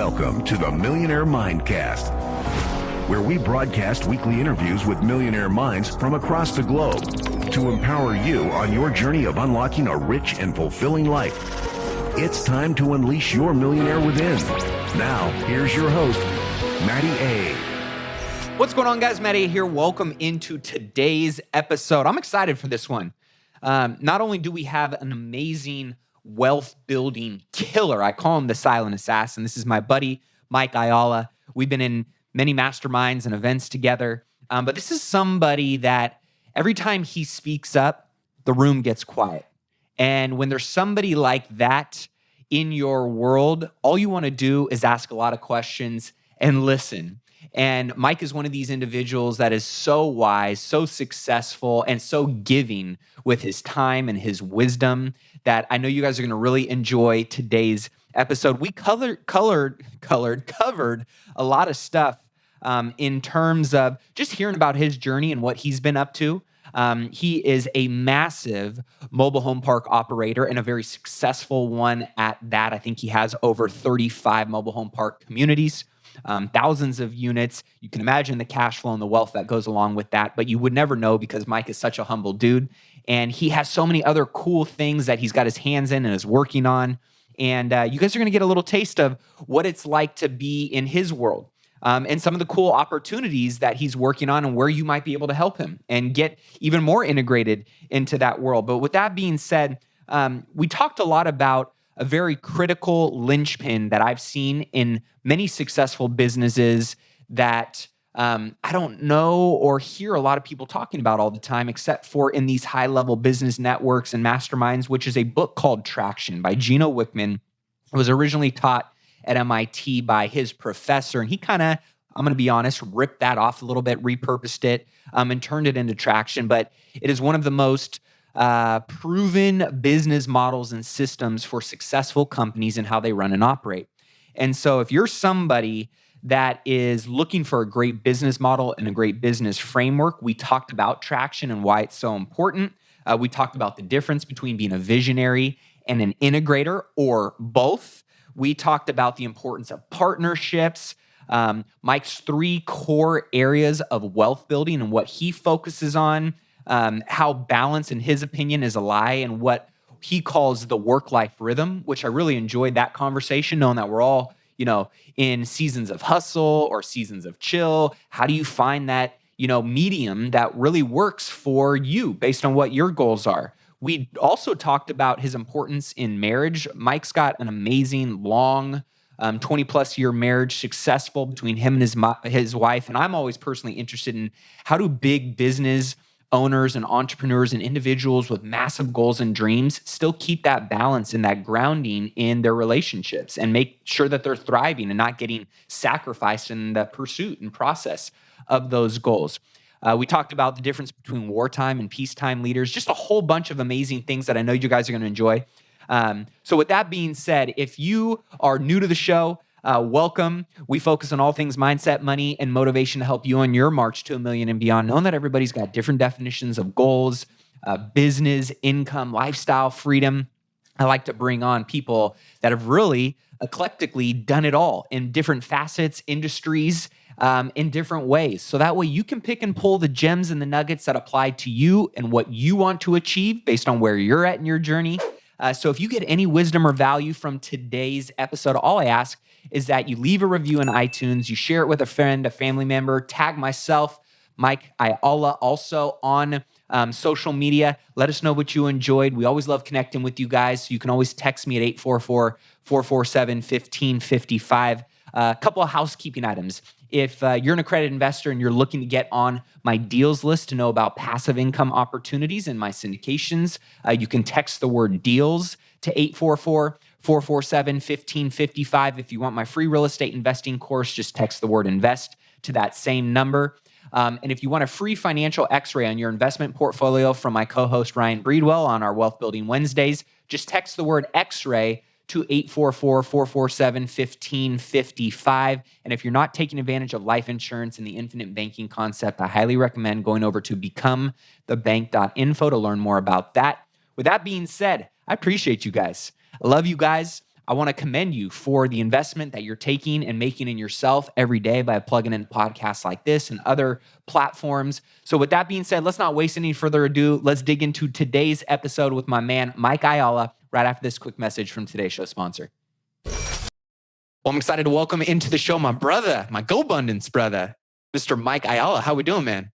Welcome to the Millionaire Mindcast, where we broadcast weekly interviews with millionaire minds from across the globe to empower you on your journey of unlocking a rich and fulfilling life. It's time to unleash your millionaire within. Now, here's your host, Matty A. What's going on, guys? Matty A here. Welcome into today's episode. I'm excited for this one. Not only do we have an amazing wealth building killer, I call him the silent assassin. This is my buddy, Mike Ayala. We've been in many masterminds and events together, but this is somebody that every time he speaks up, the room gets quiet. And when there's somebody like that in your world, all you want to do is ask a lot of questions and listen. And Mike is one of these individuals that is so wise, so successful, and so giving with his time and his wisdom that I know you guys are going to really enjoy today's episode. We covered a lot of stuff in terms of just hearing about his journey and what he's been up to. He is a massive mobile home park operator and a very successful one at that. I think he has over 35 mobile home park communities. Thousands of units. You can imagine the cash flow and the wealth that goes along with that, but you would never know because Mike is such a humble dude. And he has so many other cool things that he's got his hands in and is working on. And you guys are going to get a little taste of what it's like to be in his world and some of the cool opportunities that he's working on and where you might be able to help him and get even more integrated into that world. But with that being said, we talked a lot about a very critical linchpin that I've seen in many successful businesses that I don't know or hear a lot of people talking about all the time, except for in these high-level business networks and masterminds, which is a book called Traction by Gino Wickman. It was originally taught at MIT by his professor, and he kind of, I'm going to be honest, ripped that off a little bit, repurposed it, and turned it into Traction. But it is one of the most proven business models and systems for successful companies and how they run and operate. And so if you're somebody that is looking for a great business model and a great business framework, we talked about Traction and why it's so important. We talked about the difference between being a visionary and an integrator or both. We talked about the importance of partnerships, Mike's 3 core areas of wealth building and what he focuses on, how balance, in his opinion, is a lie, and what he calls the work-life rhythm, which I really enjoyed that conversation, knowing that we're all, in seasons of hustle or seasons of chill. How do you find that, medium that really works for you based on what your goals are? We also talked about his importance in marriage. Mike's got an amazing, long, 20-plus year marriage, successful between him and his wife. And I'm always personally interested in how do big business owners and entrepreneurs and individuals with massive goals and dreams still keep that balance and that grounding in their relationships and make sure that they're thriving and not getting sacrificed in the pursuit and process of those goals. We talked about the difference between wartime and peacetime leaders, just a whole bunch of amazing things that I know you guys are going to enjoy. So with that being said, if you are new to the show, welcome. We focus on all things mindset, money, and motivation to help you on your march to $1 million and beyond. Knowing that everybody's got different definitions of goals, business, income, lifestyle, freedom. I like to bring on people that have really eclectically done it all in different facets, industries, in different ways. So that way you can pick and pull the gems and the nuggets that apply to you and what you want to achieve based on where you're at in your journey. So if you get any wisdom or value from today's episode, all I ask is that you leave a review in iTunes, you share it with a friend, a family member, tag myself, Mike Ayala, also on social media. Let us know what you enjoyed. We always love connecting with you guys. So you can always text me at 844-447-1555. A couple of housekeeping items. If you're an accredited investor and you're looking to get on my deals list to know about passive income opportunities in my syndications, you can text the word deals to 844-447-1555. If you want my free real estate investing course, just text the word invest to that same number. And if you want a free financial x-ray on your investment portfolio from my co-host Ryan Breedwell on our Wealth Building Wednesdays, just text the word x-ray to 844-447-1555. And if you're not taking advantage of life insurance and the infinite banking concept, I highly recommend going over to becomethebank.info to learn more about that. With that being said, I appreciate you guys. I love you guys. I want to commend you for the investment that you're taking and making in yourself every day by plugging in podcasts like this and other platforms. So with that being said, let's not waste any further ado. Let's dig into today's episode with my man, Mike Ayala, right after this quick message from today's show sponsor. Well, I'm excited to welcome into the show my brother, my GoBundance brother, Mr. Mike Ayala. How we doing, man?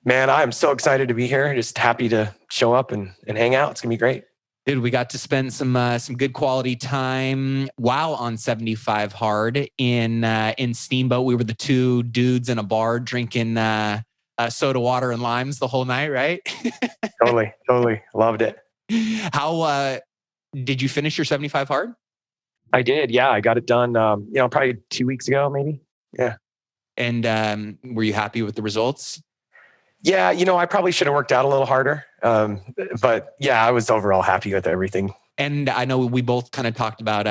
Man, I'm so excited to be here. Just happy to show up and hang out. It's gonna be great. Dude, we got to spend some good quality time while on 75 Hard in Steamboat. We were the two dudes in a bar drinking soda water and limes the whole night, right? Totally. Loved it. How did you finish your 75 Hard? I did. Yeah, I got it done, probably 2 weeks ago, maybe. Yeah. And were you happy with the results? Yeah, I probably should have worked out a little harder. But yeah, I was overall happy with everything. And I know we both kind of talked about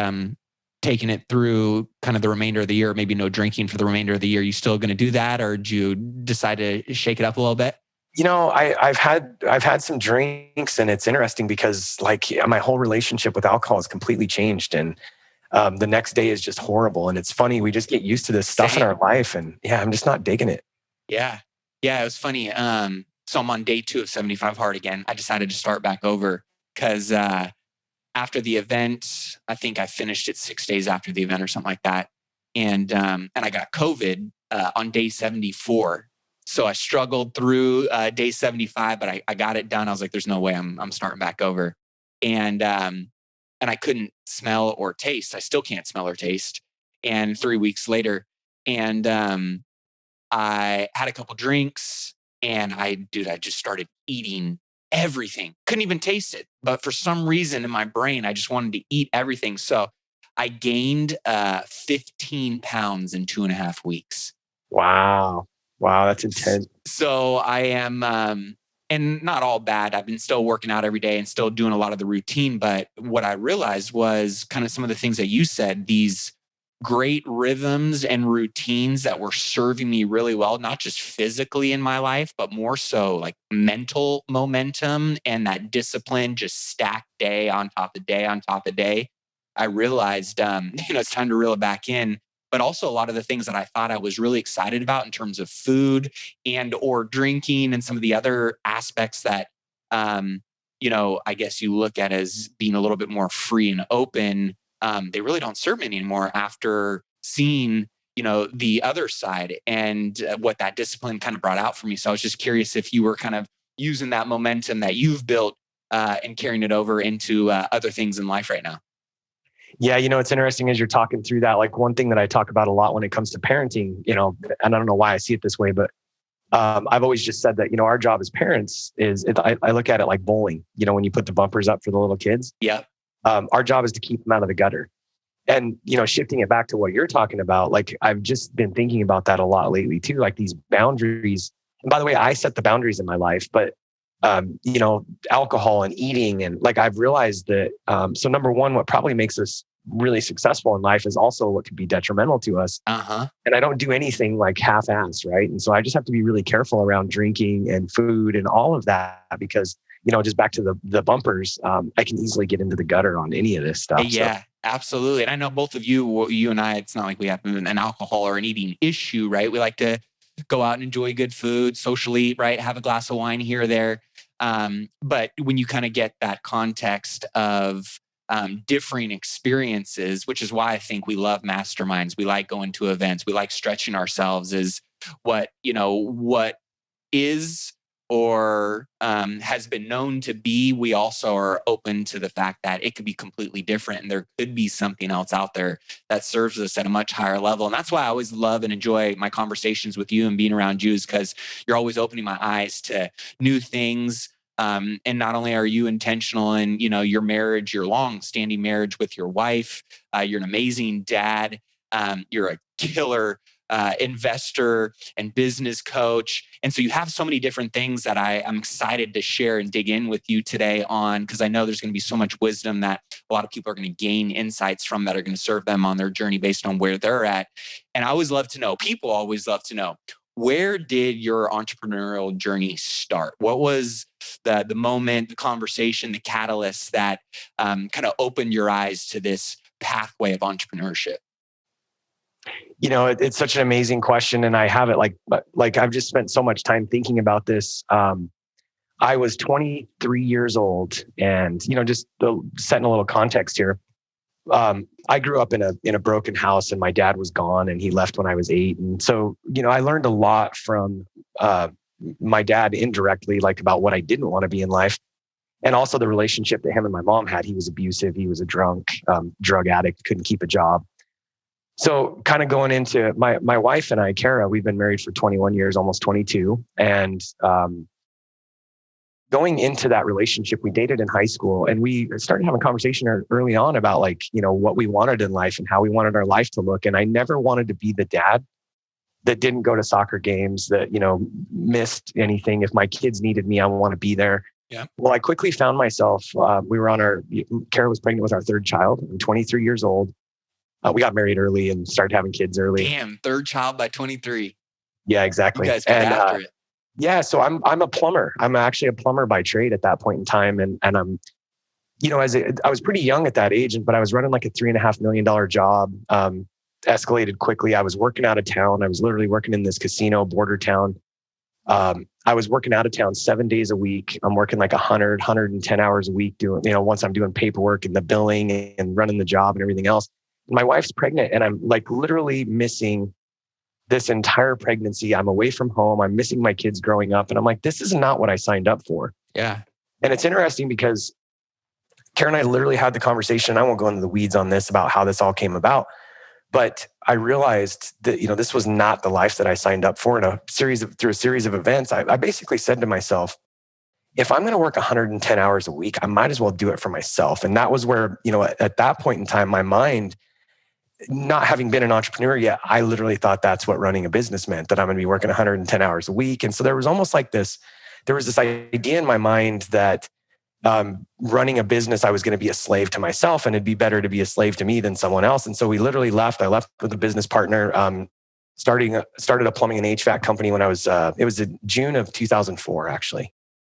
taking it through kind of the remainder of the year, maybe no drinking for the remainder of the year. You still going to do that, or did you decide to shake it up a little bit? I've had some drinks, and it's interesting because my whole relationship with alcohol has completely changed, and the next day is just horrible. And it's funny, we just get used to this stuff in our life, and yeah, I'm just not digging it. Yeah, it was funny. So I'm on day 2 of 75 Hard again. I decided to start back over because after the event, I think I finished it 6 days after the event or something like that. And I got COVID on day 74. So I struggled through day 75, but I got it done. I was like, there's no way I'm starting back over. And I couldn't smell or taste. I still can't smell or taste. And 3 weeks later, and I had a couple drinks, and I just started eating everything. Couldn't even taste it. But for some reason in my brain, I just wanted to eat everything. So I gained 15 pounds in 2.5 weeks. Wow, that's intense. So I am, and not all bad. I've been still working out every day and still doing a lot of the routine. But what I realized was kind of some of the things that you said, these great rhythms and routines that were serving me really well, not just physically in my life, but more so like mental momentum and that discipline, just stacked day on top of day on top of day. I realized, it's time to reel it back in. But also a lot of the things that I thought I was really excited about in terms of food and or drinking and some of the other aspects that, I guess you look at as being a little bit more free and open. They really don't serve me anymore after seeing, the other side and what that discipline kind of brought out for me. So I was just curious if you were kind of using that momentum that you've built and carrying it over into other things in life right now. Yeah, it's interesting as you're talking through that. Like one thing that I talk about a lot when it comes to parenting, and I don't know why I see it this way, but I've always just said that, our job as parents is, I look at it like bowling, when you put the bumpers up for the little kids. Yeah. Our job is to keep them out of the gutter. And, shifting it back to what you're talking about, like I've just been thinking about that a lot lately too, like these boundaries. And by the way, I set the boundaries in my life, but, alcohol and eating. And like, I've realized that, so number one, what probably makes us really successful in life is also what could be detrimental to us. Uh-huh. And I don't do anything like half-assed, right? And so I just have to be really careful around drinking and food and all of that because, just back to the bumpers, I can easily get into the gutter on any of this stuff. Yeah, absolutely. And I know both of you and I, it's not like we have an alcohol or an eating issue, right? We like to go out and enjoy good food, socially, right? Have a glass of wine here or there. But when you kind of get that context of differing experiences, which is why I think we love masterminds. We like going to events. We like stretching ourselves is what is or has been known to be. We also are open to the fact that it could be completely different and there could be something else out there that serves us at a much higher level. And that's why I always love and enjoy my conversations with you and being around you, is because you're always opening my eyes to new things. And not only are you intentional in, your marriage, your long-standing marriage with your wife, you're an amazing dad, you're a killer investor and business coach. And so you have so many different things that I'm excited to share and dig in with you today on, because I know there's going to be so much wisdom that a lot of people are going to gain insights from that are going to serve them on their journey based on where they're at. And people always love to know, where did your entrepreneurial journey start? What was the moment, the conversation, the catalyst that kind of opened your eyes to this pathway of entrepreneurship? It's such an amazing question, and I have it like I've just spent so much time thinking about this. I was 23 years old, and just setting a little context here. I grew up in a broken house, and my dad was gone, and he left when I was 8. And so, I learned a lot from my dad indirectly, like about what I didn't want to be in life, and also the relationship that him and my mom had. He was abusive. He was a drunk, drug addict, couldn't keep a job. So kind of going into my wife and I, Kara, we've been married for 21 years, almost 22. And going into that relationship, we dated in high school, and we started having a conversation early on about what we wanted in life and how we wanted our life to look. And I never wanted to be the dad that didn't go to soccer games, that, missed anything. If my kids needed me, I want to be there. Yeah. Well, I quickly found myself, Kara was pregnant with our third child. I'm 23 years old. We got married early and started having kids early. Damn, third child by 23. Yeah, exactly. You guys got after it. Yeah, so I'm a plumber. I'm actually a plumber by trade at that point in time, and I'm, I was pretty young at that age, but I was running like a $3.5 million job. Escalated quickly. I was working out of town. I was literally working in this casino border town. I was working out of town 7 days a week. I'm working like 110 hours a week doing, once I'm doing paperwork and the billing and running the job and everything else. My wife's pregnant, and I'm like literally missing this entire pregnancy. I'm away from home. I'm missing my kids growing up. And I'm like, this is not what I signed up for. Yeah. And it's interesting because Karen and I literally had the conversation. I won't go into the weeds on this about how this all came about, but I realized that, this was not the life that I signed up for. Through a series of events, I basically said to myself, if I'm going to work 110 hours a week, I might as well do it for myself. And that was where, at that point in time, my mind, not having been an entrepreneur yet, I literally thought that's what running a business meant, that I'm going to be working 110 hours a week. And so there was almost like there was this idea in my mind that running a business, I was going to be a slave to myself, and it'd be better to be a slave to me than someone else. And so we literally left. I left with a business partner, started a plumbing and HVAC company when I was, it was in June of 2004, actually.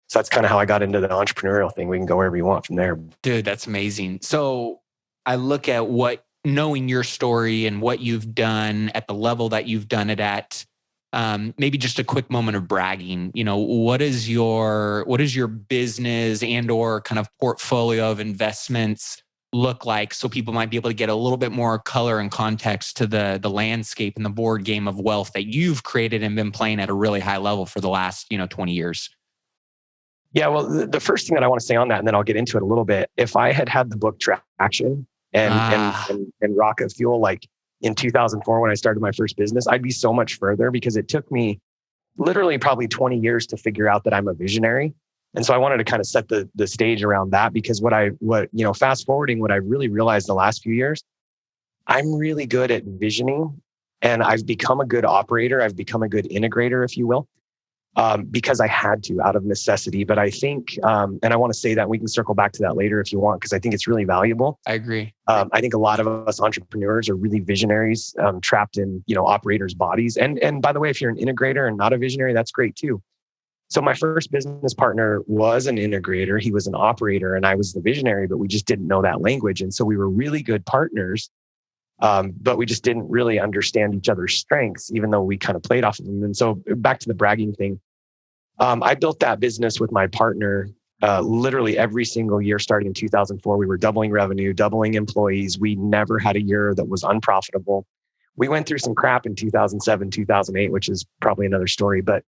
So that's kind of how I got into the entrepreneurial thing. We can go wherever you want from there. Dude, that's amazing. So I look at knowing your story and what you've done at the level that you've done it at, maybe just a quick moment of bragging. What is your business and or kind of portfolio of investments look like, so people might be able to get a little bit more color and context to the landscape and the board game of wealth that you've created and been playing at a really high level for the last 20 years? Yeah, well, the first thing that I want to say on that, and then I'll get into it a little bit. If I had the book Traction and Rocket Fuel, like in 2004 when I started my first business, I'd be so much further, because it took me literally probably 20 years to figure out that I'm a visionary. And so I wanted to kind of set the stage around that, because fast forwarding, what I really realized the last few years, I'm really good at visioning, and I've become a good operator. I've become a good integrator, if you will. Because I had to, out of necessity. But I think, and I want to say that we can circle back to that later if you want, because I think it's really valuable. I agree. I think a lot of us entrepreneurs are really visionaries, trapped in, operators' bodies. And by the way, if you're an integrator and not a visionary, that's great too. So my first business partner was an integrator. He was an operator, and I was the visionary, but we just didn't know that language. And so we were really good partners. But we just didn't really understand each other's strengths, even though we kind of played off of them. And so back to the bragging thing. I built that business with my partner literally every single year starting in 2004. We were doubling revenue, doubling employees. We never had a year that was unprofitable. We went through some crap in 2007, 2008, which is probably another story, but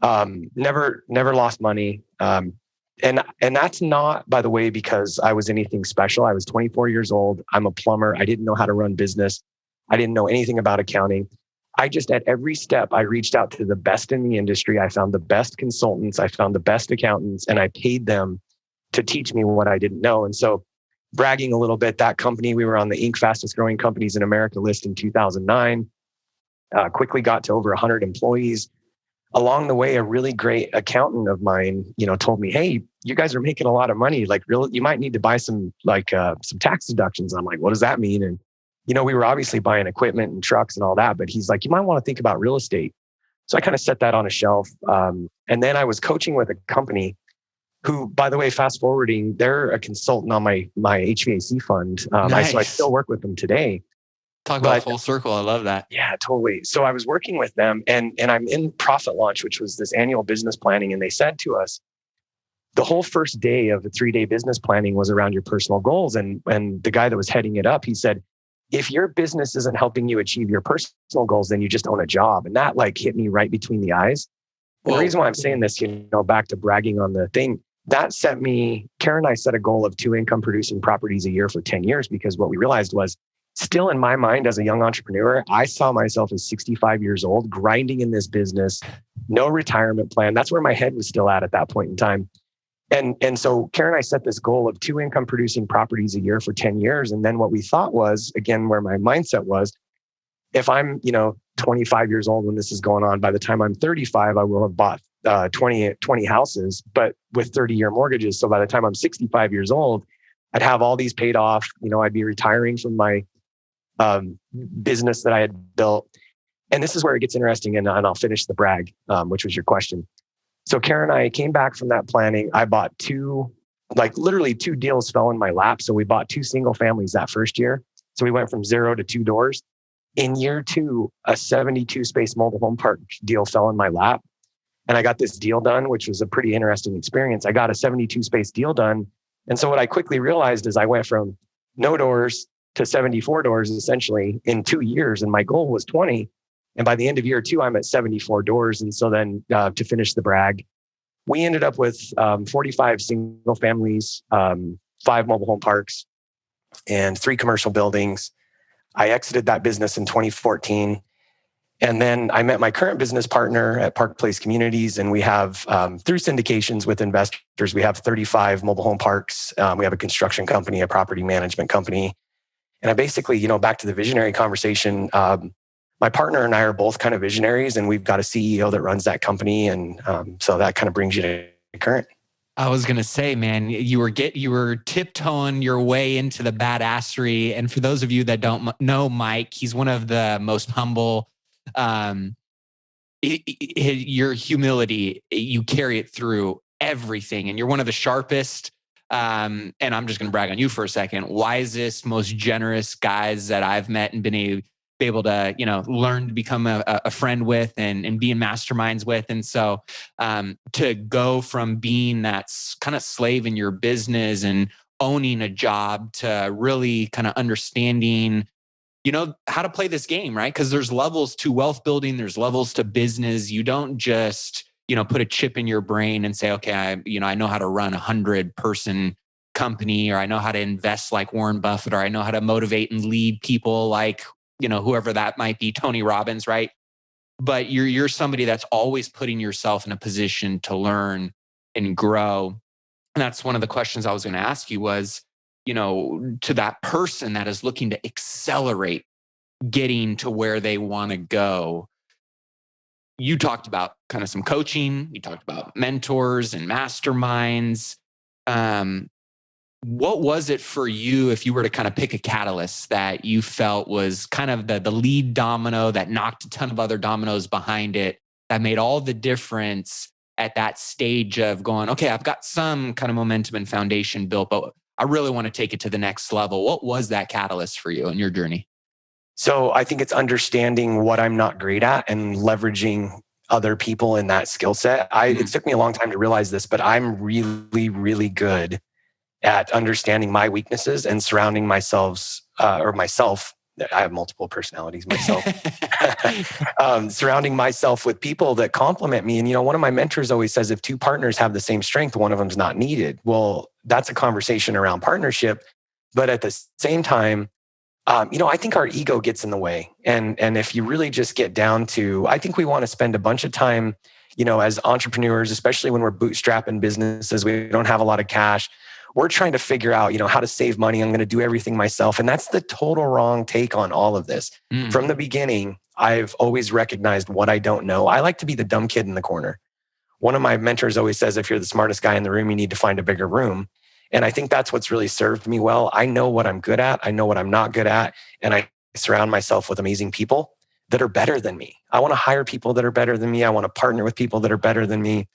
never lost money. And that's not, by the way, because I was anything special. I was 24 years old. I'm a plumber. I didn't know how to run business. I didn't know anything about accounting. I just, at every step, I reached out to the best in the industry. I found the best consultants. I found the best accountants, and I paid them to teach me what I didn't know. And so, bragging a little bit, that company, we were on the Inc. Fastest Growing Companies in America list in 2009, quickly got to over 100 employees. Along the way, a really great accountant of mine, told me, "Hey, you guys are making a lot of money. Like, you might need to buy some tax deductions." I'm like, "What does that mean?" And we were obviously buying equipment and trucks and all that, but he's like, "You might want to think about real estate." So I kind of set that on a shelf. And then I was coaching with a company who, by the way, fast forwarding, they're a consultant on my HVAC fund. Nice. So I still work with them today. Talk about full circle. I love that. Yeah, totally. So I was working with them, and I'm in Profit Launch, which was this annual business planning. And they said to us, the whole first day of the 3-day business planning was around your personal goals. And the guy that was heading it up, he said, if your business isn't helping you achieve your personal goals, then you just own a job. And that like hit me right between the eyes. And the reason why I'm saying this, back to bragging on the thing, that set me, Karen and I set a goal of 2 income producing properties a year for 10 years, because what we realized was, still in my mind as a young entrepreneur, I saw myself as 65 years old, grinding in this business, no retirement plan. That's where my head was still at that point in time. And so Karen and I set this goal of 2 income producing properties a year for 10 years. And then what we thought was, again, where my mindset was, if I'm, 25 years old when this is going on, by the time I'm 35, I will have bought 20 houses, but with 30-year mortgages. So by the time I'm 65 years old, I'd have all these paid off. I'd be retiring from my business that I had built. And this is where it gets interesting. And I'll finish the brag, which was your question. So Karen and I came back from that planning. I bought literally 2 deals fell in my lap. So we bought 2 single families that first year. So we went from 0 to 2 doors. In year 2, a 72 space mobile home park deal fell in my lap. And I got this deal done, which was a pretty interesting experience. I got a 72 space deal done. And so what I quickly realized is I went from no doors to 74 doors essentially in 2 years. And my goal was 20. And by the end of year 2, I'm at 74 doors. And so then to finish the brag, we ended up with 45 single families, 5 mobile home parks, and 3 commercial buildings. I exited that business in 2014. And then I met my current business partner at Park Place Communities. And we have, through syndications with investors, we have 35 mobile home parks. We have a construction company, a property management company. And I basically, back to the visionary conversation, my partner and I are both kind of visionaries, and we've got a CEO that runs that company. And so that kind of brings you to current. I was going to say, man, you were tiptoeing your way into the badassery. And for those of you that don't know Mike, he's one of the most humble. Your humility, you carry it through everything, and you're one of the sharpest. And I'm just going to brag on you for a second. Wisest, most generous guys that I've met and been able to, learn to become a friend with and be in masterminds with. And so to go from being that kind of slave in your business and owning a job to really kind of understanding, how to play this game, right? Because there's levels to wealth building. There's levels to business. You don't just, put a chip in your brain and say, okay, I know how to run 100-person company, or I know how to invest like Warren Buffett, or I know how to motivate and lead people like, whoever that might be, Tony Robbins, right? But you're somebody that's always putting yourself in a position to learn and grow. And that's one of the questions I was going to ask you was, to that person that is looking to accelerate getting to where they want to go. You talked about kind of some coaching. You talked about mentors and masterminds. What was it for you, if you were to kind of pick a catalyst that you felt was kind of the lead domino that knocked a ton of other dominoes behind it, that made all the difference at that stage of going, okay, I've got some kind of momentum and foundation built, but I really want to take it to the next level. What was that catalyst for you in your journey? So I think it's understanding what I'm not great at and leveraging other people in that skill set. It took me a long time to realize this, but I'm really, really good at understanding my weaknesses and surrounding myself. I have multiple personalities myself. Surrounding myself with people that complement me. And, one of my mentors always says, if 2 partners have the same strength, one of them's not needed. Well, that's a conversation around partnership. But at the same time, I think our ego gets in the way. And if you really just get down to, I think we want to spend a bunch of time, as entrepreneurs, especially when we're bootstrapping businesses, we don't have a lot of cash. We're trying to figure out, how to save money. I'm going to do everything myself. And that's the total wrong take on all of this. From the beginning, I've always recognized what I don't know. I like to be the dumb kid in the corner. One of my mentors always says, if you're the smartest guy in the room, you need to find a bigger room. And I think that's what's really served me well. I know what I'm good at. I know what I'm not good at. And I surround myself with amazing people that are better than me. I want to hire people that are better than me. I want to partner with people that are better than me.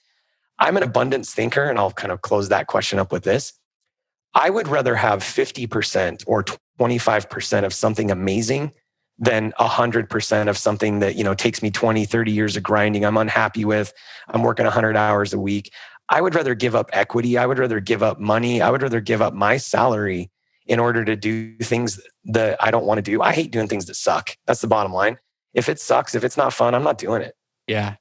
I'm an abundance thinker, and I'll kind of close that question up with this. I would rather have 50% or 25% of something amazing than 100% of something that, takes me 20, 30 years of grinding, I'm unhappy with, I'm working 100 hours a week. I would rather give up equity. I would rather give up money. I would rather give up my salary in order to do things that I don't want to do. I hate doing things that suck. That's the bottom line. If it sucks, if it's not fun, I'm not doing it. Yeah.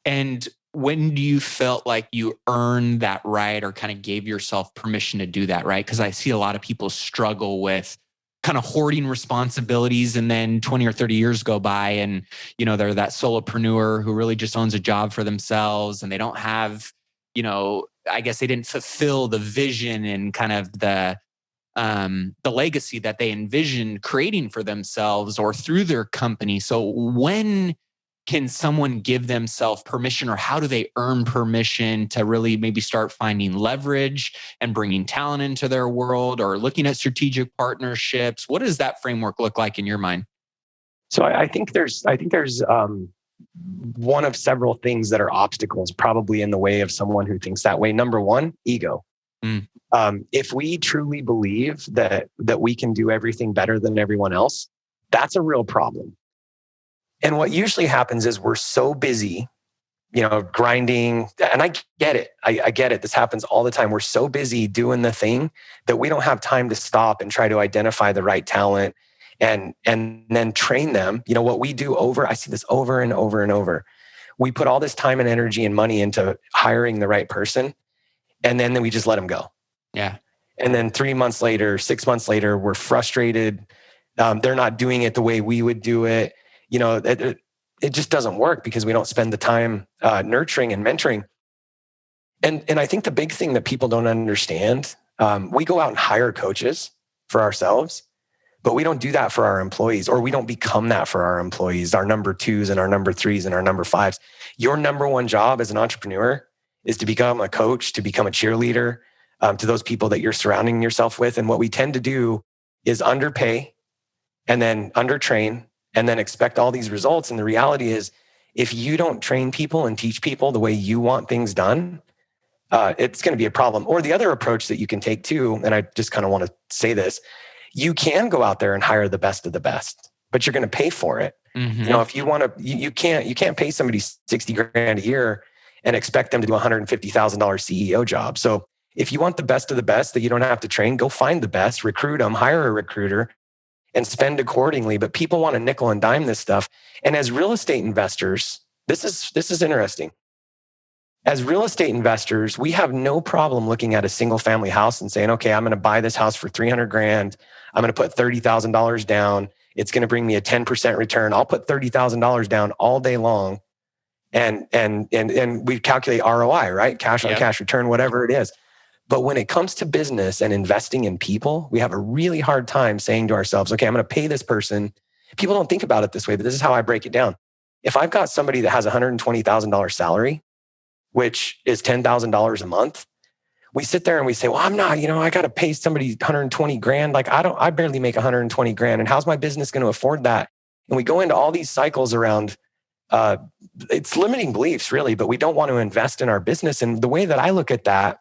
And when do you felt like you earned that right or kind of gave yourself permission to do that, right? Because I see a lot of people struggle with kind of hoarding responsibilities, and then 20 or 30 years go by and, they're that solopreneur who really just owns a job for themselves, and they don't have, I guess they didn't fulfill the vision and kind of the legacy that they envisioned creating for themselves or through their company. So when can someone give themselves permission, or how do they earn permission to really maybe start finding leverage and bringing talent into their world, or looking at strategic partnerships? What does that framework look like in your mind? So I think there's one of several things that are obstacles probably in the way of someone who thinks that way. Number one, ego. If we truly believe that we can do everything better than everyone else, that's a real problem. And what usually happens is we're so busy, grinding. And I get it. I get it. This happens all the time. We're so busy doing the thing that we don't have time to stop and try to identify the right talent and then train them. What we do I see this over and over and over. We put all this time and energy and money into hiring the right person, and then we just let them go. Yeah. And then 3 months later, 6 months later, we're frustrated. They're not doing it the way we would do it. It just doesn't work because we don't spend the time nurturing and mentoring. And I think the big thing that people don't understand, we go out and hire coaches for ourselves, but we don't do that for our employees, or we don't become that for our employees, our number twos and our number threes and our number fives. Your number one job as an entrepreneur is to become a coach, to become a cheerleader to those people that you're surrounding yourself with. And what we tend to do is underpay and then undertrain and then expect all these results. And the reality is, if you don't train people and teach people the way you want things done, it's going to be a problem. Or the other approach that you can take too, and I just kind of want to say this, you can go out there and hire the best of the best, but you're going to pay for it. Mm-hmm. If you want to, you can't pay somebody 60 grand a year and expect them to do a $150,000 CEO job. So if you want the best of the best that you don't have to train, go find the best, recruit them, hire a recruiter, and spend accordingly. But people want to nickel and dime this stuff. And as real estate investors, this is interesting. As real estate investors, we have no problem looking at a single family house and saying, okay, I'm going to buy this house for 300 grand. I'm going to put $30,000 down. It's going to bring me a 10% return. I'll put $30,000 down all day long. And we calculate ROI, right? Cash on cash return, whatever it is. But when it comes to business and investing in people, we have a really hard time saying to ourselves, okay, I'm going to pay this person. People don't think about it this way, but this is how I break it down. If I've got somebody that has a $120,000 salary, which is $10,000 a month, we sit there and we say, well, I'm not, I got to pay somebody 120 grand. Like I barely make 120 grand. And how's my business going to afford that? And we go into all these cycles around, it's limiting beliefs really, but we don't want to invest in our business. And the way that I look at that,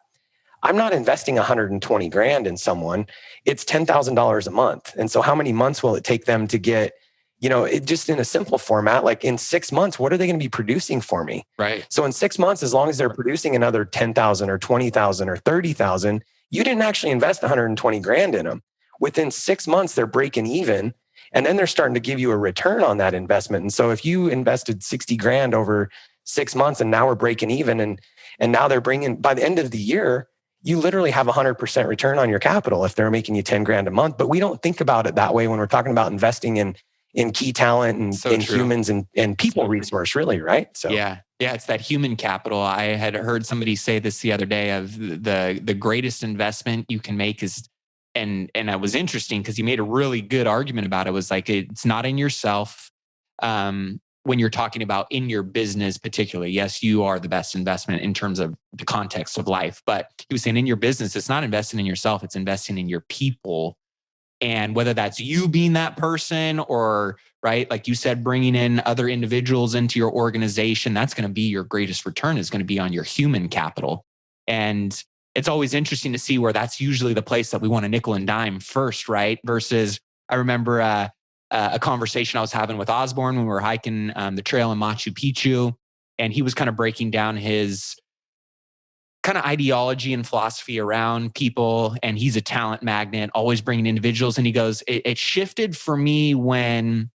I'm not investing 120 grand in someone. It's $10,000 a month. And so how many months will it take them to get, it just in a simple format, like in 6 months, what are they going to be producing for me? Right. So in 6 months, as long as they're producing another 10,000 or 20,000 or 30,000, you didn't actually invest 120 grand in them. Within 6 months, they're breaking even. And then they're starting to give you a return on that investment. And so if you invested 60 grand over 6 months and now we're breaking even and now they're bringing, by the end of the year, you literally have 100% return on your capital if they're making you 10 grand a month. But we don't think about it that way when we're talking about investing in key talent and in humans and people resource, really, right? So yeah, it's that human capital. I had heard somebody say this the other day of the greatest investment you can make is, and it was interesting because you made a really good argument about it. It was like, it's not in yourself. When you're talking about in your business, particularly, yes, you are the best investment in terms of the context of life. But he was saying in your business, it's not investing in yourself, it's investing in your people. And whether that's you being that person or, right, like you said, bringing in other individuals into your organization, that's going to be your greatest return is going to be on your human capital. And it's always interesting to see where that's usually the place that we want to nickel and dime first, right? Versus I remember a conversation I was having with Osborne when we were hiking the trail in Machu Picchu. And he was kind of breaking down his kind of ideology and philosophy around people. And he's a talent magnet, always bringing individuals. And he goes, it shifted for me when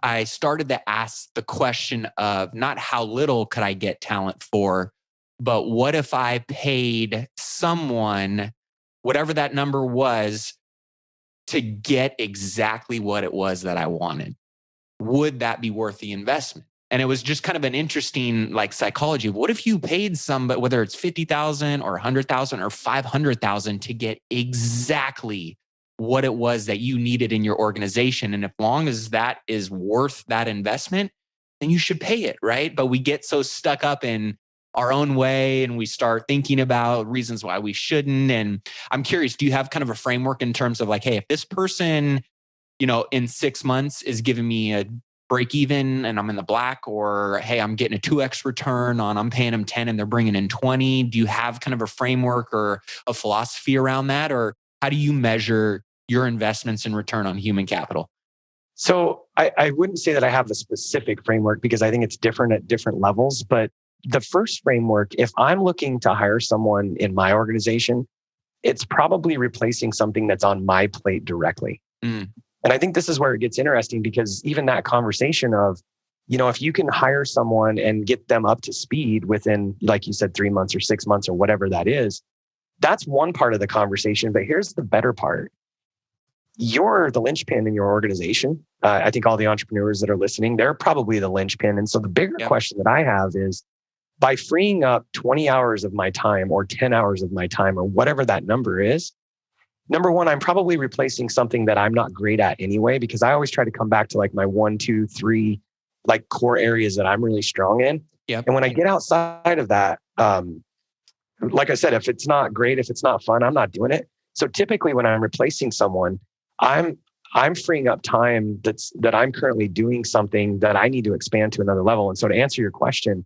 I started to ask the question of not how little could I get talent for, but what if I paid someone, whatever that number was, to get exactly what it was that I wanted? Would that be worth the investment? And it was just kind of an interesting like psychology. What if you paid somebody, whether it's 50,000 or 100,000 or 500,000 to get exactly what it was that you needed in your organization? And as long as that is worth that investment, then you should pay it, right? But we get so stuck up in our own way and we start thinking about reasons why we shouldn't. And I'm curious, do you have kind of a framework in terms of like, hey, if this person, in 6 months is giving me a break even and I'm in the black, or hey, I'm getting a 2x return on, I'm paying them 10 and they're bringing in 20. Do you have kind of a framework or a philosophy around that? Or how do you measure your investments in return on human capital? So I wouldn't say that I have a specific framework because I think it's different at different levels. But the first framework, if I'm looking to hire someone in my organization, it's probably replacing something that's on my plate directly. And I think this is where it gets interesting because even that conversation of, if you can hire someone and get them up to speed within, like you said, 3 months or 6 months or whatever that is, that's one part of the conversation. But here's the better part. You're the linchpin in your organization. I think all the entrepreneurs that are listening, they're probably the linchpin. And so the bigger question that I have is, by freeing up 20 hours of my time or 10 hours of my time or whatever that number is, number one, I'm probably replacing something that I'm not great at anyway, because I always try to come back to like my 1, 2, 3, like core areas that I'm really strong in. Yep. And when I get outside of that, like I said, if it's not great, if it's not fun, I'm not doing it. So typically when I'm replacing someone, I'm freeing up time that I'm currently doing something that I need to expand to another level. And so to answer your question,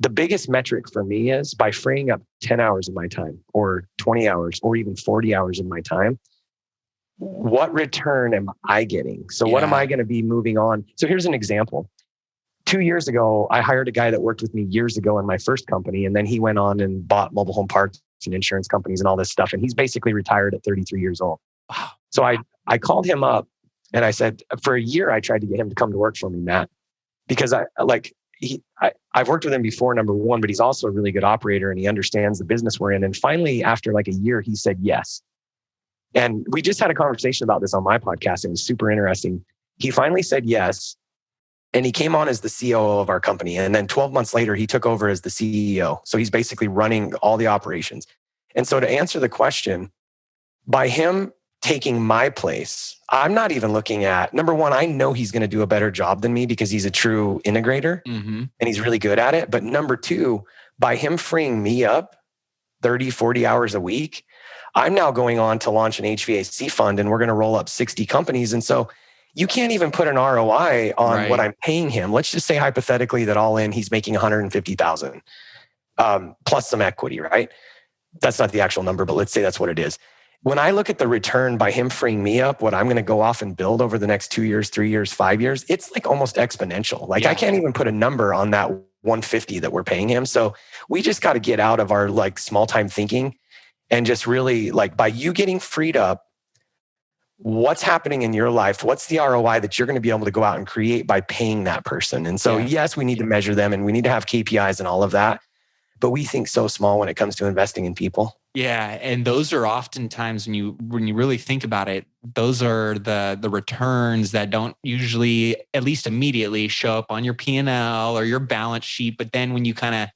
the biggest metric for me is by freeing up 10 hours of my time or 20 hours or even 40 hours of my time, what return am I getting? So what am I going to be moving on? So here's an example. 2 years ago, I hired a guy that worked with me years ago in my first company. And then he went on and bought mobile home parks and insurance companies and all this stuff. And he's basically retired at 33 years old. Wow. So I called him up and I said, for a year, I tried to get him to come to work for me, Matt, because I've worked with him before, number one, but he's also a really good operator and he understands the business we're in. And finally, after like a year, he said yes. And we just had a conversation about this on my podcast. It was super interesting. He finally said yes. And he came on as the COO of our company. And then 12 months later, he took over as the CEO. So he's basically running all the operations. And so to answer the question, by him taking my place, I'm not even looking at, number one, I know he's going to do a better job than me because he's a true integrator and he's really good at it. But number two, by him freeing me up 30, 40 hours a week, I'm now going on to launch an HVAC fund and we're going to roll up 60 companies. And so you can't even put an ROI on what I'm paying him. Let's just say hypothetically that all in, he's making 150,000 plus some equity, right? That's not the actual number, but let's say that's what it is. When I look at the return by him freeing me up, what I'm going to go off and build over the next 2 years, 3 years, 5 years, it's like almost exponential. Like I can't even put a number on that 150 that we're paying him. So we just got to get out of our like small time thinking and just really like by you getting freed up, what's happening in your life? What's the ROI that you're going to be able to go out and create by paying that person? And so yes, we need to measure them and we need to have KPIs and all of that. But we think so small when it comes to investing in people. Yeah, and those are oftentimes when you really think about it, those are the returns that don't usually, at least immediately, show up on your P&L or your balance sheet. But then when you kind of,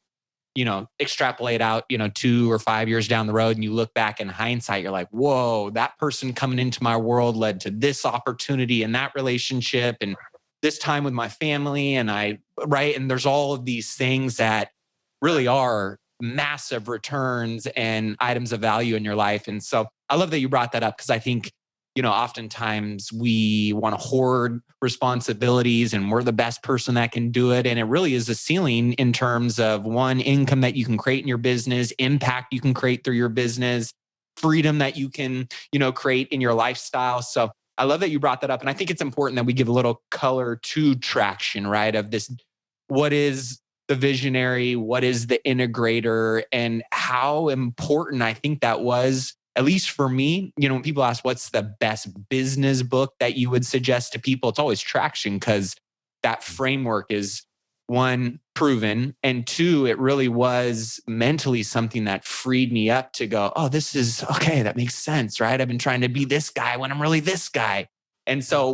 extrapolate out, 2 or 5 years down the road and you look back in hindsight, you're like, whoa, that person coming into my world led to this opportunity and that relationship and this time with my family. And and there's all of these things that really are massive returns and items of value in your life. And so I love that you brought that up because I think oftentimes we want to hoard responsibilities and we're the best person that can do it. And it really is a ceiling in terms of one, income that you can create in your business, impact you can create through your business, freedom that you can, create in your lifestyle. So I love that you brought that up. And I think it's important that we give a little color to traction, right? Of this, what is the visionary? What is the integrator? And how important I think that was, at least for me. When people ask what's the best business book that you would suggest to people, it's always Traction, because that framework is, one, proven, and two, it really was mentally something that freed me up to go, oh, this is okay. That makes sense, right? I've been trying to be this guy when I'm really this guy. And so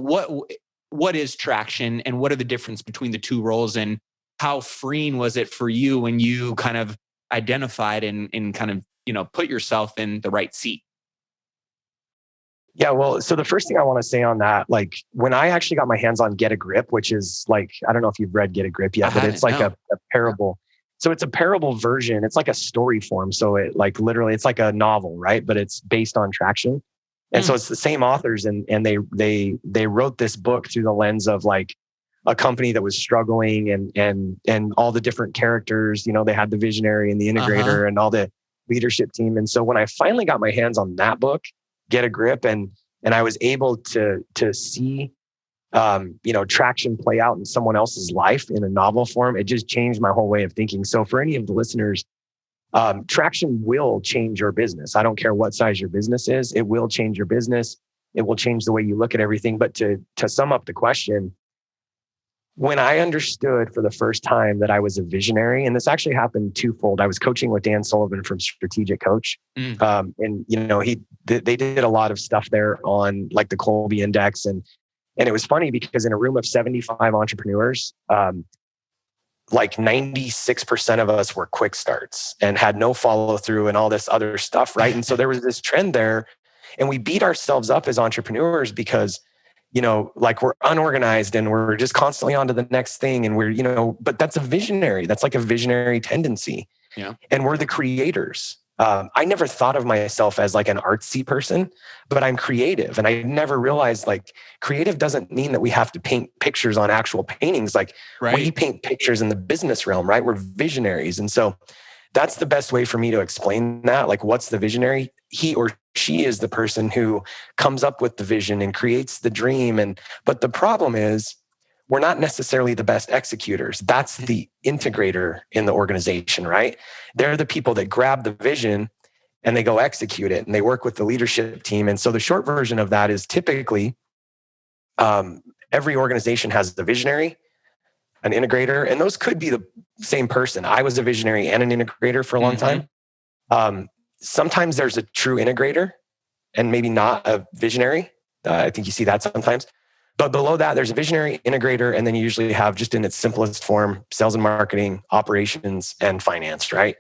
what is Traction, and what are the difference between the two roles, and how freeing was it for you when you kind of identified and kind of, put yourself in the right seat? Yeah, well, so the first thing I want to say on that, like when I actually got my hands on Get a Grip, which is like, I don't know if you've read Get a Grip yet, but it's like a parable. So it's a parable version. It's like a story form. So it like literally, it's like a novel, right? But it's based on Traction. And so it's the same authors, and they wrote this book through the lens of like a company that was struggling, and all the different characters, they had the visionary and the integrator and all the leadership team. And so when I finally got my hands on that book, Get a Grip, and I was able to see Traction play out in someone else's life in a novel form, it just changed my whole way of thinking. So for any of the listeners, Traction will change your business. I don't care what size your business is, it will change your business. It will change the way you look at everything. But to sum up the question, when I understood for the first time that I was a visionary, and this actually happened twofold. I was coaching with Dan Sullivan from Strategic Coach. And they did a lot of stuff there on like the Colby Index. And it was funny because in a room of 75 entrepreneurs, like 96% of us were quick starts and had no follow through and all this other stuff, right? And so there was this trend there, and we beat ourselves up as entrepreneurs because like we're unorganized and we're just constantly on to the next thing. And we're, but that's a visionary. That's like a visionary tendency. Yeah. And we're the creators. I never thought of myself as like an artsy person, but I'm creative. And I never realized like creative doesn't mean that we have to paint pictures on actual paintings. Like we paint pictures in the business realm, right? We're visionaries. And so that's the best way for me to explain that. Like, what's the visionary? He or she is the person who comes up with the vision and creates the dream. But the problem is we're not necessarily the best executors. That's the integrator in the organization, right? They're the people that grab the vision and they go execute it, and they work with the leadership team. And so the short version of that is typically every organization has the visionary, an integrator, and those could be the same person. I was a visionary and an integrator for a long time. Sometimes there's a true integrator and maybe not a visionary. I think you see that sometimes. But below that, there's a visionary, integrator, and then you usually have, just in its simplest form, sales and marketing, operations, and finance, right?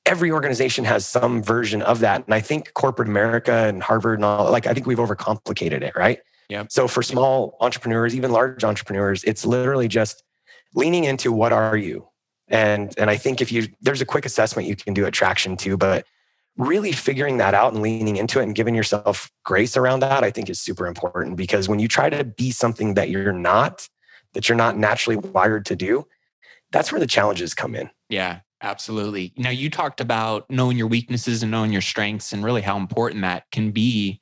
Every organization has some version of that. And I think corporate America and Harvard and all, like, I think we've overcomplicated it, right? Yeah. So for small entrepreneurs, even large entrepreneurs, it's literally just leaning into what are you? And I think there's a quick assessment you can do at Traction too, but really figuring that out and leaning into it and giving yourself grace around that, I think is super important, because when you try to be something that you're not naturally wired to do, that's where the challenges come in. Yeah, absolutely. Now, you talked about knowing your weaknesses and knowing your strengths and really how important that can be.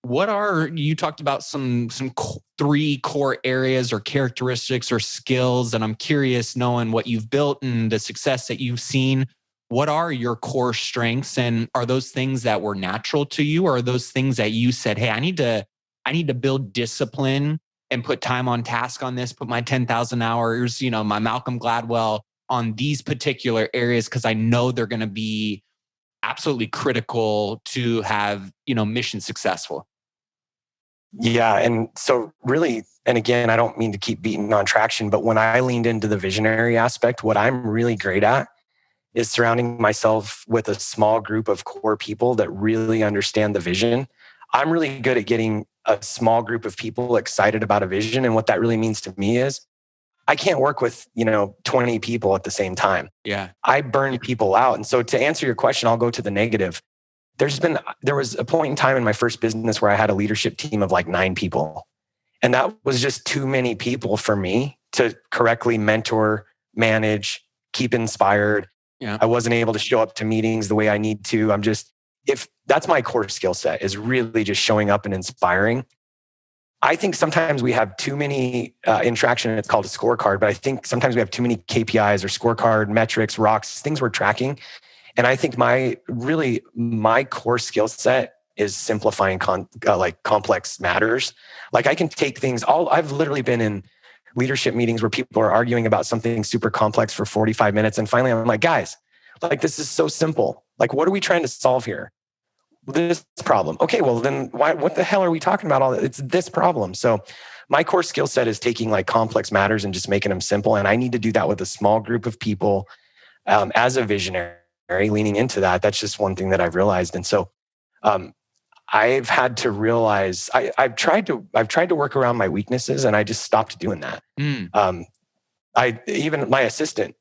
You talked about some 3 core areas or characteristics or skills, and I'm curious, knowing what you've built and the success that you've seen, what are your core strengths? And are those things that were natural to you, or are those things that you said, hey, I need to build discipline and put time on task on this, put my 10,000 hours, my Malcolm Gladwell on these particular areas, because I know they're going to be absolutely critical to have, mission successful? Yeah. And so really, and again, I don't mean to keep beating on Traction, but when I leaned into the visionary aspect, what I'm really great at is surrounding myself with a small group of core people that really understand the vision. I'm really good at getting a small group of people excited about a vision. And what that really means to me is I can't work with, 20 people at the same time. Yeah. I burn people out. And so to answer your question, I'll go to the negative. there was a point in time in my first business where I had a leadership team of like 9 people. And that was just too many people for me to correctly mentor, manage, keep inspired. Yeah. I wasn't able to show up to meetings the way I need to. If that's my core skill set, is really just showing up and inspiring. I think sometimes we have too many interaction. It's called a scorecard, but I think sometimes we have too many KPIs or scorecard metrics, rocks, things we're tracking. And I think my core skill set is simplifying complex matters. Like I can take things. I've literally been in leadership meetings where people are arguing about something super complex for 45 minutes, and finally I'm like, guys, like this is so simple. Like, what are we trying to solve here? This problem. Okay, well then what the hell are we talking about? It's this problem. So my core skill set is taking like complex matters and just making them simple. And I need to do that with a small group of people as a visionary, leaning into that. That's just one thing that I've realized. And so I've had to realize I've tried to work around my weaknesses, and I just stopped doing that. Even my assistant,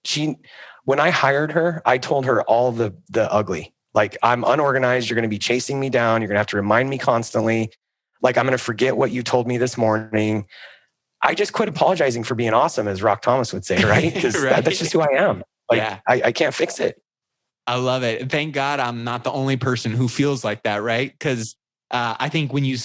when I hired her, I told her all the ugly. Like, I'm unorganized. You're going to be chasing me down. You're going to have to remind me constantly. Like, I'm going to forget what you told me this morning. I just quit apologizing for being awesome, as Rock Thomas would say, right? Because Right. That's just who I am. Like, Yeah. I can't fix it. I love it. Thank God I'm not the only person who feels like that, right? Because I think when you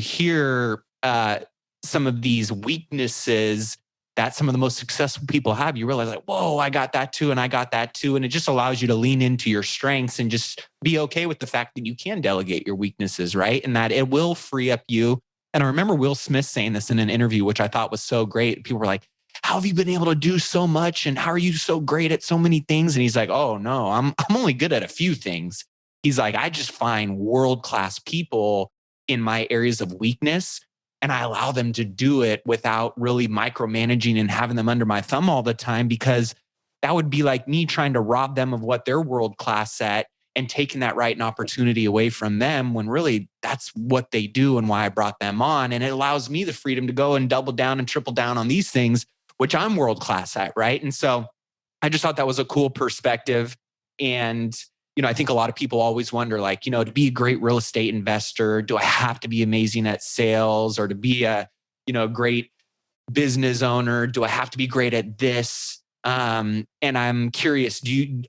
hear some of these weaknesses that some of the most successful people have, you realize like, whoa, I got that too, and I got that too. And it just allows you to lean into your strengths and just be okay with the fact that you can delegate your weaknesses, right? And that it will free up you. And I remember Will Smith saying this in an interview, which I thought was so great. People were like, how have you been able to do so much? And how are you so great at so many things? And he's like, oh no, I'm only good at a few things. He's like, I just find world-class people in my areas of weakness, and I allow them to do it without really micromanaging and having them under my thumb all the time, because that would be like me trying to rob them of what they're world-class at and taking that right and opportunity away from them, when really that's what they do and why I brought them on. And it allows me the freedom to go and double down and triple down on these things, which I'm world-class at, right? And so I just thought that was a cool perspective. And I think a lot of people always wonder, like, to be a great real estate investor, do I have to be amazing at sales? Or to be a, great business owner, do I have to be great at this? And I'm curious,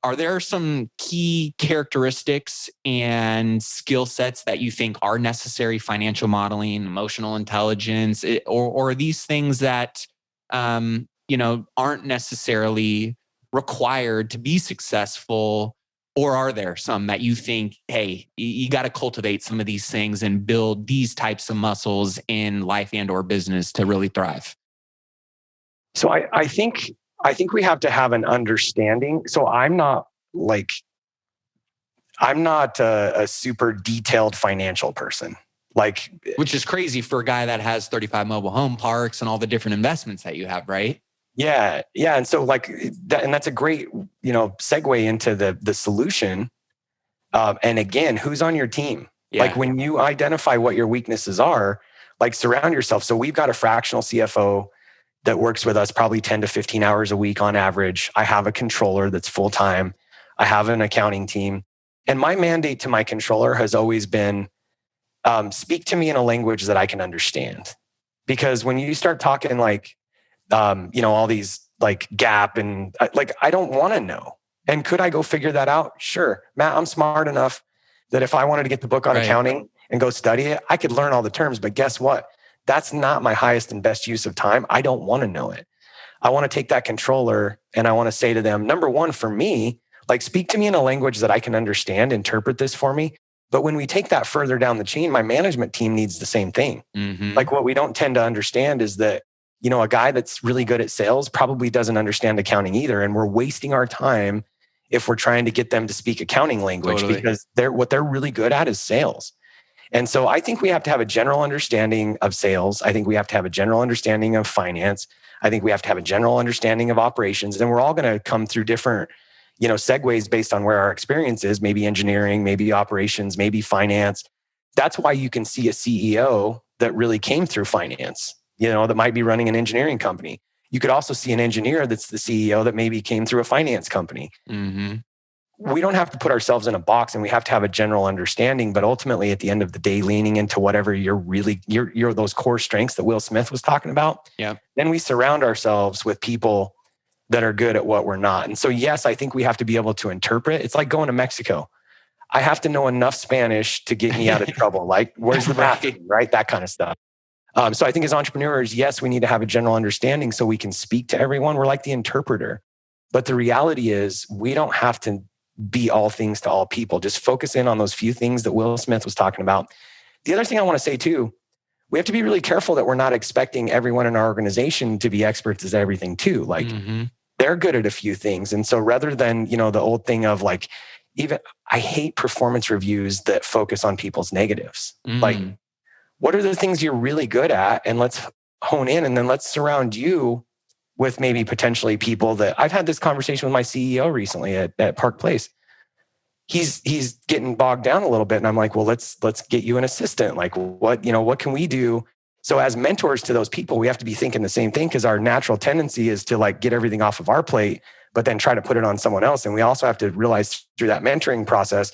are there some key characteristics and skill sets that you think are necessary? Financial modeling, emotional intelligence, or are these things that, aren't necessarily required to be successful? Or are there some that you think, hey, you got to cultivate some of these things and build these types of muscles in life and or business to really thrive? So I think we have to have an understanding. So I'm not a super detailed financial person. Like, which is crazy for a guy that has 35 mobile home parks and all the different investments that you have, right? Yeah. And so and that's a great, segue into the solution. And again, who's on your team? Yeah. Like, when you identify what your weaknesses are, like, surround yourself. So we've got a fractional CFO that works with us probably 10 to 15 hours a week on average. I have a controller that's full-time. I have an accounting team. And my mandate to my controller has always been, speak to me in a language that I can understand. Because when you start talking all these like gap and I don't want to know. And could I go figure that out? Sure. Matt, I'm smart enough that if I wanted to get the book on accounting and go study it, I could learn all the terms. But guess what? That's not my highest and best use of time. I don't want to know it. I want to take that controller and I want to say to them, number one, for me, like, speak to me in a language that I can understand, interpret this for me. But when we take that further down the chain, my management team needs the same thing. Mm-hmm. Like, what we don't tend to understand is that, a guy that's really good at sales probably doesn't understand accounting either. And we're wasting our time if we're trying to get them to speak accounting language, because what they're really good at is sales. And so I think we have to have a general understanding of sales. I think we have to have a general understanding of finance. I think we have to have a general understanding of operations. And we're all going to come through different, segues based on where our experience is, maybe engineering, maybe operations, maybe finance. That's why you can see a CEO that really came through finance, that might be running an engineering company. You could also see an engineer that's the CEO that maybe came through a finance company. Mm-hmm. we don't have to put ourselves in a box, and we have to have a general understanding. But ultimately, at the end of the day, leaning into whatever you're those core strengths that Will Smith was talking about. Yeah. Then we surround ourselves with people that are good at what we're not. And so, yes, I think we have to be able to interpret. It's like going to Mexico. I have to know enough Spanish to get me out of trouble. Like, where's the bathroom, right? That kind of stuff. So I think as entrepreneurs, yes, we need to have a general understanding so we can speak to everyone. We're like the interpreter. But the reality is we don't have to be all things to all people. Just focus in on those few things that Will Smith was talking about. The other thing I want to say too, we have to be really careful that we're not expecting everyone in our organization to be experts at everything too. Like they're good at a few things. And so rather than, the old thing of like, even I hate performance reviews that focus on people's negatives. Like, what are the things you're really good at? And let's hone in, and then let's surround you with maybe potentially people that I've had this conversation with my CEO recently at Park Place. He's getting bogged down a little bit. And I'm like, well, let's get you an assistant. Like what can we do? So as mentors to those people, we have to be thinking the same thing, because our natural tendency is to like get everything off of our plate, but then try to put it on someone else. And we also have to realize through that mentoring process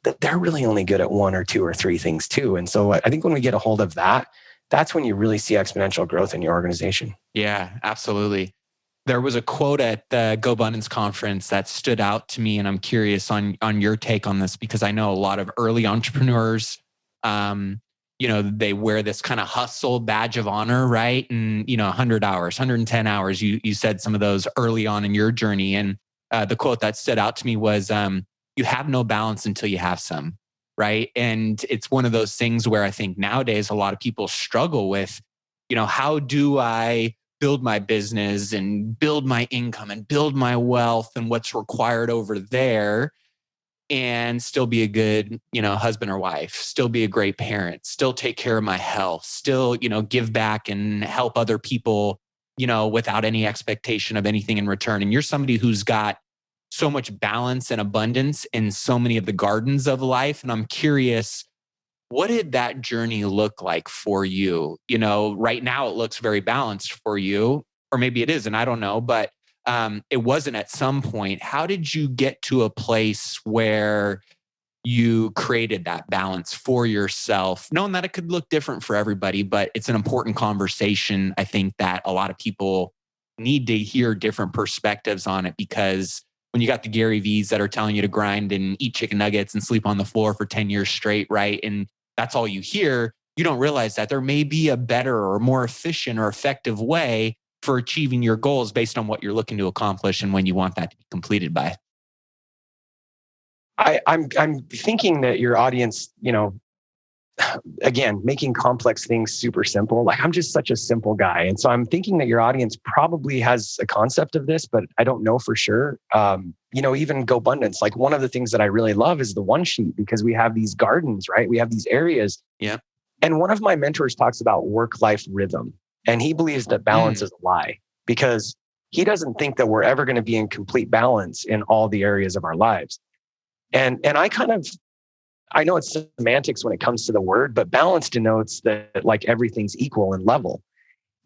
that they're really only good at one or two or three things too. And so I think when we get a hold of that, that's when you really see exponential growth in your organization. Yeah, absolutely. There was a quote at the GoBundance conference that stood out to me, and I'm curious on your take on this, because I know a lot of early entrepreneurs, they wear this kind of hustle badge of honor, right? And 100 hours, 110 hours. You said some of those early on in your journey, and the quote that stood out to me was, "You have no balance until you have some." Right. And it's one of those things where I think nowadays a lot of people struggle with, how do I build my business and build my income and build my wealth and what's required over there, and still be a good, husband or wife, still be a great parent, still take care of my health, still, give back and help other people, without any expectation of anything in return. And you're somebody who's got so much balance and abundance in so many of the gardens of life. And I'm curious, what did that journey look like for you? Right now it looks very balanced for you, or maybe it isn't, I don't know, but it wasn't at some point. How did you get to a place where you created that balance for yourself, knowing that it could look different for everybody, but it's an important conversation. I think that a lot of people need to hear different perspectives on it, because when you got the Gary V's that are telling you to grind and eat chicken nuggets and sleep on the floor for 10 years straight, right? And that's all you hear, you don't realize that there may be a better or more efficient or effective way for achieving your goals based on what you're looking to accomplish and when you want that to be completed by. I'm thinking that your audience, again, making complex things super simple. Like I'm just such a simple guy. And so I'm thinking that your audience probably has a concept of this, but I don't know for sure. Even GoBundance, like one of the things that I really love is the one sheet, because we have these gardens, right? We have these areas. Yeah. And one of my mentors talks about work-life rhythm. And he believes that balance is a lie, because he doesn't think that we're ever going to be in complete balance in all the areas of our lives. And I know it's semantics when it comes to the word, but balance denotes that like everything's equal and level.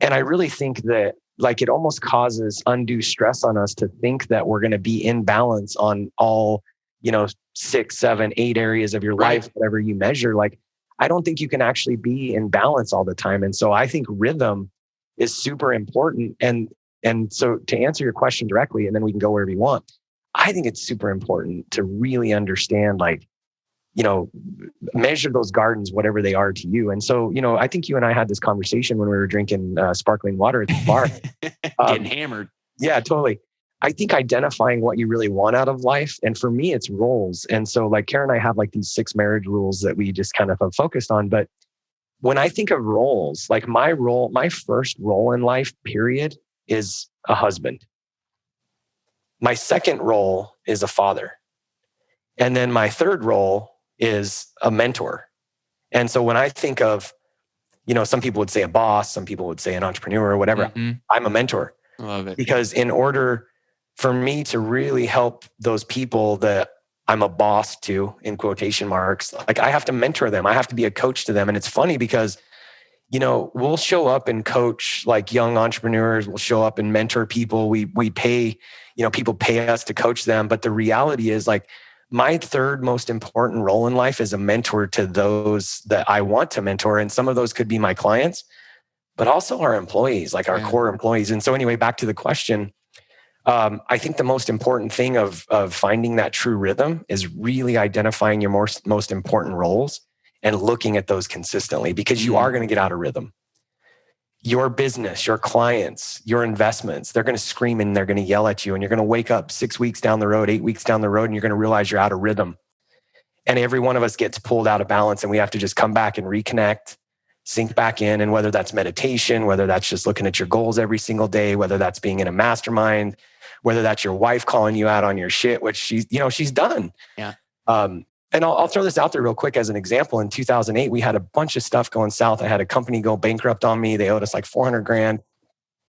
And I really think that like it almost causes undue stress on us to think that we're going to be in balance on all, 6, 7, 8 areas of your life, whatever you measure. Like, I don't think you can actually be in balance all the time. And so I think rhythm is super important. And so to answer your question directly, and then we can go wherever you want, I think it's super important to really understand, like, measure those gardens, whatever they are to you. And so, I think you and I had this conversation when we were drinking sparkling water at the bar. Getting hammered. Yeah, totally. I think identifying what you really want out of life. And for me, it's roles. And so like Karen and I have like these 6 marriage rules that we just kind of have focused on. But when I think of roles, like my first role in life, period, is a husband. My second role is a father. And then my third role is a mentor. And so when I think of, some people would say a boss, some people would say an entrepreneur or whatever, I'm a mentor. I love it. Because in order for me to really help those people that I'm a boss to, in quotation marks, like I have to mentor them. I have to be a coach to them. And it's funny because, we'll show up and coach like young entrepreneurs. We'll show up and mentor people. We pay, people pay us to coach them. But the reality is like my third most important role in life is a mentor to those that I want to mentor. And some of those could be my clients, but also our employees, like our core employees. And so anyway, back to the question, I think the most important thing of finding that true rhythm is really identifying your most important roles and looking at those consistently, because you are going to get out of rhythm. Your business, your clients, your investments, they're going to scream and they're going to yell at you, and you're going to wake up 6 weeks down the road, 8 weeks down the road, and you're going to realize you're out of rhythm. And every one of us gets pulled out of balance, and we have to just come back and reconnect, sink back in. And whether that's meditation, whether that's just looking at your goals every single day, whether that's being in a mastermind, whether that's your wife calling you out on your shit, which she's done. Yeah. And I'll throw this out there real quick as an example. In 2008, we had a bunch of stuff going south. I had a company go bankrupt on me. They owed us like $400,000.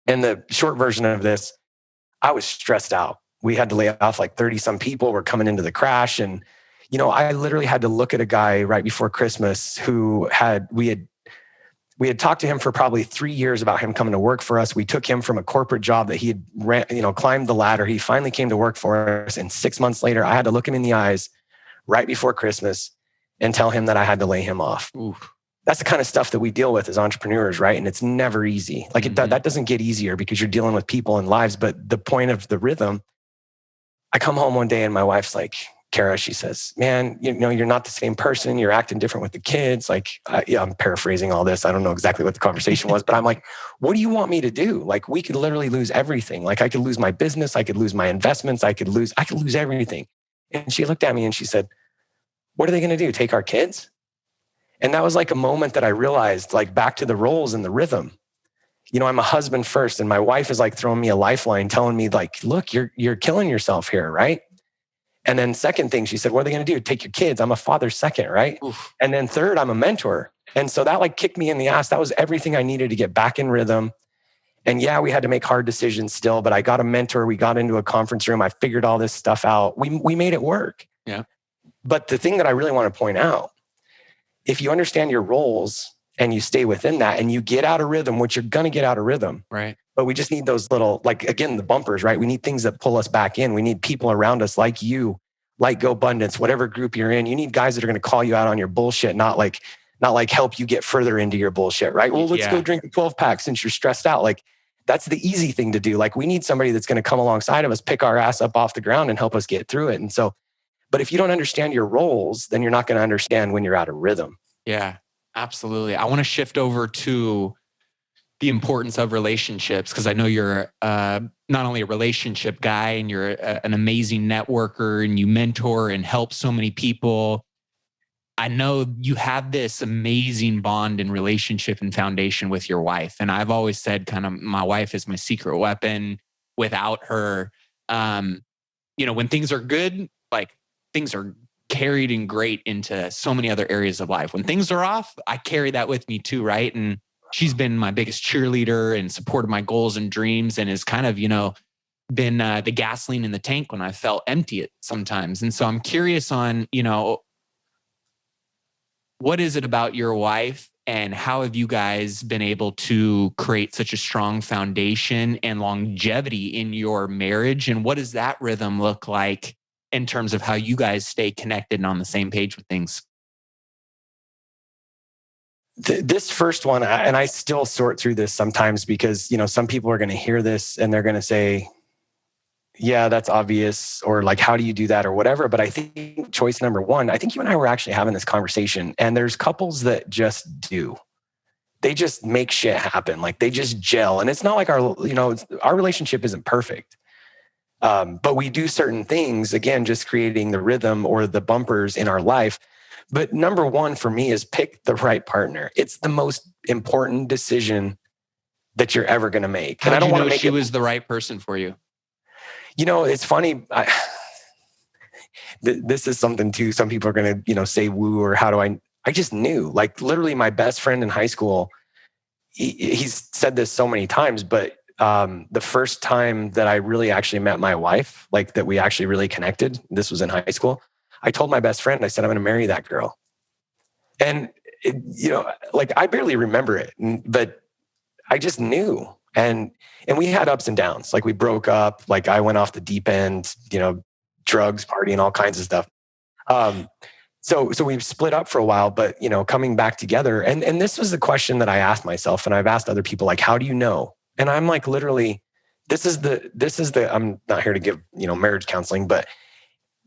And the short version of this, I was stressed out. We had to lay off like 30 some people. We're coming into the crash. And, I literally had to look at a guy right before Christmas who we had talked to him for probably 3 years about him coming to work for us. We took him from a corporate job that he had climbed the ladder. He finally came to work for us. And 6 months later, I had to look him in the eyes right before Christmas and tell him that I had to lay him off. Oof. That's the kind of stuff that we deal with as entrepreneurs, right? And it's never easy. Like that doesn't get easier because you're dealing with people and lives. But the point of the rhythm, I come home one day and my wife's like, Kara, she says, man, you're not the same person. You're acting different with the kids. Like, I'm paraphrasing all this. I don't know exactly what the conversation was, but I'm like, what do you want me to do? Like, we could literally lose everything. Like, I could lose my business. I could lose my investments. I could lose everything. And she looked at me and she said, what are they going to do? Take our kids? And that was like a moment that I realized, like, back to the roles and the rhythm. I'm a husband first, and my wife is like throwing me a lifeline, telling me like, look, you're killing yourself here, right? And then second thing, she said, what are they going to do? Take your kids. I'm a father second, right? Oof. And then third, I'm a mentor. And so that like kicked me in the ass. That was everything I needed to get back in rhythm. And yeah, we had to make hard decisions still, but I got a mentor. We got into a conference room. I figured all this stuff out. We made it work. Yeah. But the thing that I really want to point out, if you understand your roles and you stay within that and you get out of rhythm, which you're going to get out of rhythm. Right. But we just need those little, like, again, the bumpers, right? We need things that pull us back in. We need people around us like you, like Go Abundance, whatever group you're in. You need guys that are going to call you out on your bullshit, not like help you get further into your bullshit, right? Well, let's go drink the 12 pack since you're stressed out. Like, that's the easy thing to do. Like, we need somebody that's going to come alongside of us, pick our ass up off the ground and help us get through it. And so, but if you don't understand your roles, then you're not going to understand when you're out of rhythm. Yeah, absolutely. I want to shift over to the importance of relationships, because I know you're not only a relationship guy and you're an amazing networker and you mentor and help so many people. I know you have this amazing bond and relationship and foundation with your wife. And I've always said kind of my wife is my secret weapon. Without her, when things are good, like things are carried and great into so many other areas of life. When things are off, I carry that with me too, right? And she's been my biggest cheerleader and supported my goals and dreams, and has kind of, been the gasoline in the tank when I felt empty at sometimes. And so I'm curious on, what is it about your wife and how have you guys been able to create such a strong foundation and longevity in your marriage? And what does that rhythm look like in terms of how you guys stay connected and on the same page with things? This first one, and I still sort through this sometimes because, some people are going to hear this and they're going to say, yeah, that's obvious, or like, how do you do that or whatever. But I think choice number one, I think you and I were actually having this conversation, and there's couples that just do. They just make shit happen. Like, they just gel. And it's not like our relationship isn't perfect. But we do certain things, again, just creating the rhythm or the bumpers in our life. But number one for me is pick the right partner. It's the most important decision that you're ever going to make. How did you know she was the right person for you? It's funny. This is something too. Some people are going to, say woo, or how do I just knew, like, literally my best friend in high school, he's said this so many times, but the first time that I really actually met my wife, like that we actually really connected, this was in high school. I told my best friend, I said, I'm going to marry that girl. And like I barely remember it, but I just knew. And we had ups and downs. Like we broke up, like I went off the deep end, drugs, partying, all kinds of stuff. So we've split up for a while, but coming back together. And this was the question that I asked myself, and I've asked other people, like, how do you know? And I'm like, literally, this is the, I'm not here to give, marriage counseling, but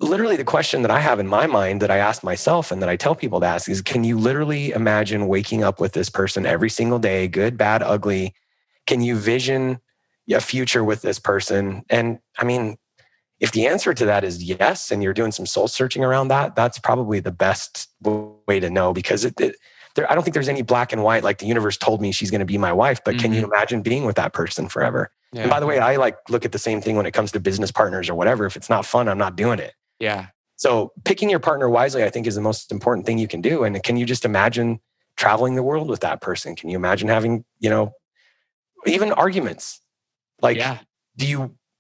literally the question that I have in my mind that I ask myself and that I tell people to ask is, can you literally imagine waking up with this person every single day, good, bad, ugly? Can you vision a future with this person? And I mean, if the answer to that is yes, and you're doing some soul searching around that, that's probably the best way to know, because I don't think there's any black and white, like the universe told me she's going to be my wife, but can you imagine being with that person forever? Yeah. And by the way, I look at the same thing when it comes to business partners or whatever. If it's not fun, I'm not doing it. Yeah. So picking your partner wisely, I think, is the most important thing you can do. And can you just imagine traveling the world with that person? Can you imagine having, even arguments? Like, yeah.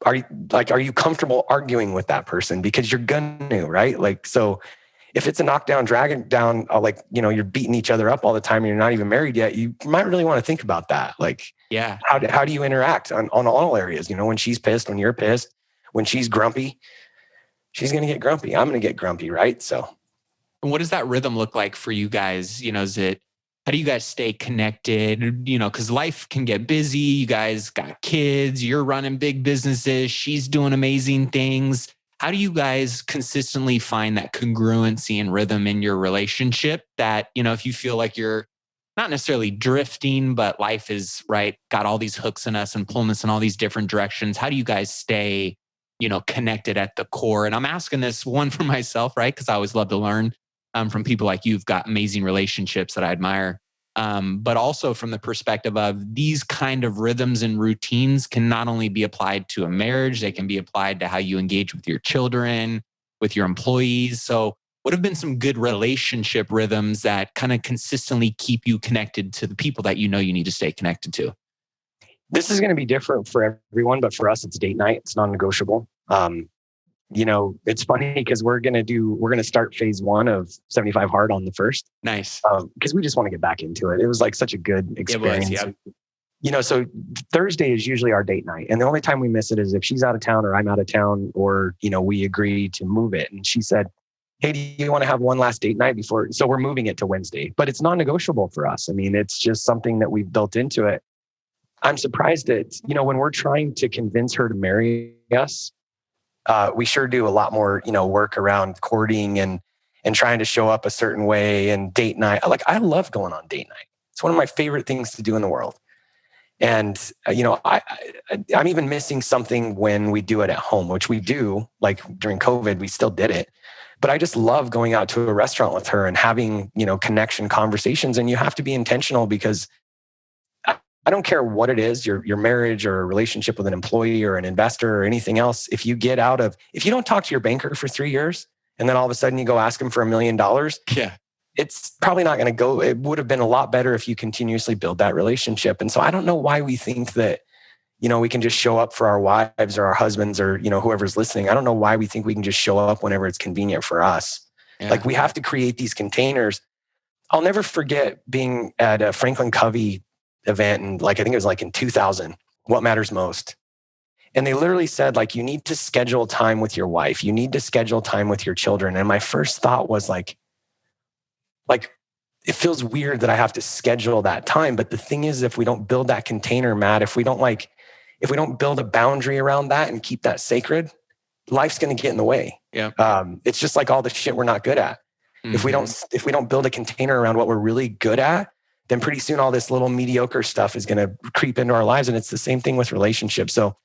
Are you comfortable arguing with that person? Because you're gonna, right? Like, so if it's a knockdown, drag it down, you're beating each other up all the time and you're not even married yet, you might really want to think about that. Like, yeah, how do you interact on all areas? When she's pissed, when you're pissed, when she's grumpy, she's going to get grumpy. I'm going to get grumpy, right? So, and what does that rhythm look like for you guys? How do you guys stay connected? Because life can get busy. You guys got kids, you're running big businesses, she's doing amazing things. How do you guys consistently find that congruency and rhythm in your relationship that, if you feel like you're not necessarily drifting, but life is got all these hooks in us and pulling us in all these different directions? How do you guys stay, connected at the core? And I'm asking this one for myself, right? Because I always love to learn from people like you've got amazing relationships that I admire. But also from the perspective of these kind of rhythms and routines can not only be applied to a marriage, they can be applied to how you engage with your children, with your employees. So what have been some good relationship rhythms that kind of consistently keep you connected to the people that you need to stay connected to? This is going to be different for everyone, but for us, it's date night. It's non-negotiable. It's funny because we're going to start phase 1 of 75 Hard on the 1st. Nice. Because we just want to get back into it. It was like such a good experience. It was, yeah. So Thursday is usually our date night. And the only time we miss it is if she's out of town or I'm out of town, or, we agree to move it. And she said, hey, do you want to have one last date night before? So we're moving it to Wednesday, but it's non-negotiable for us. I mean, it's just something that we've built into it. I'm surprised that, when we're trying to convince her to marry us, we sure do a lot more, work around courting and trying to show up a certain way, and date night. I love going on date night. It's one of my favorite things to do in the world. And, I'm even missing something when we do it at home, which we do, like during COVID, we still did it. But I just love going out to a restaurant with her and having, connection conversations. And you have to be intentional, because I don't care what it is, your marriage or a relationship with an employee or an investor or anything else. If you don't talk to your banker for 3 years and then all of a sudden you go ask him for $1 million, yeah, it's probably not going to go. It would have been a lot better if you continuously build that relationship. And so I don't know why we think that, we can just show up for our wives or our husbands or, whoever's listening. I don't know why we think we can just show up whenever it's convenient for us. Yeah. We have to create these containers. I'll never forget being at a Franklin Covey event, and I think it was in 2000, What Matters Most. And they literally said, you need to schedule time with your wife. You need to schedule time with your children. And my first thought was it feels weird that I have to schedule that time. But the thing is, if we don't build that container, Matt, if we don't build a boundary around that and keep that sacred, life's going to get in the way. Yeah. It's just like all the shit we're not good at. Mm-hmm. If we don't build a container around what we're really good at, then pretty soon all this little mediocre stuff is going to creep into our lives. And it's the same thing with relationships. So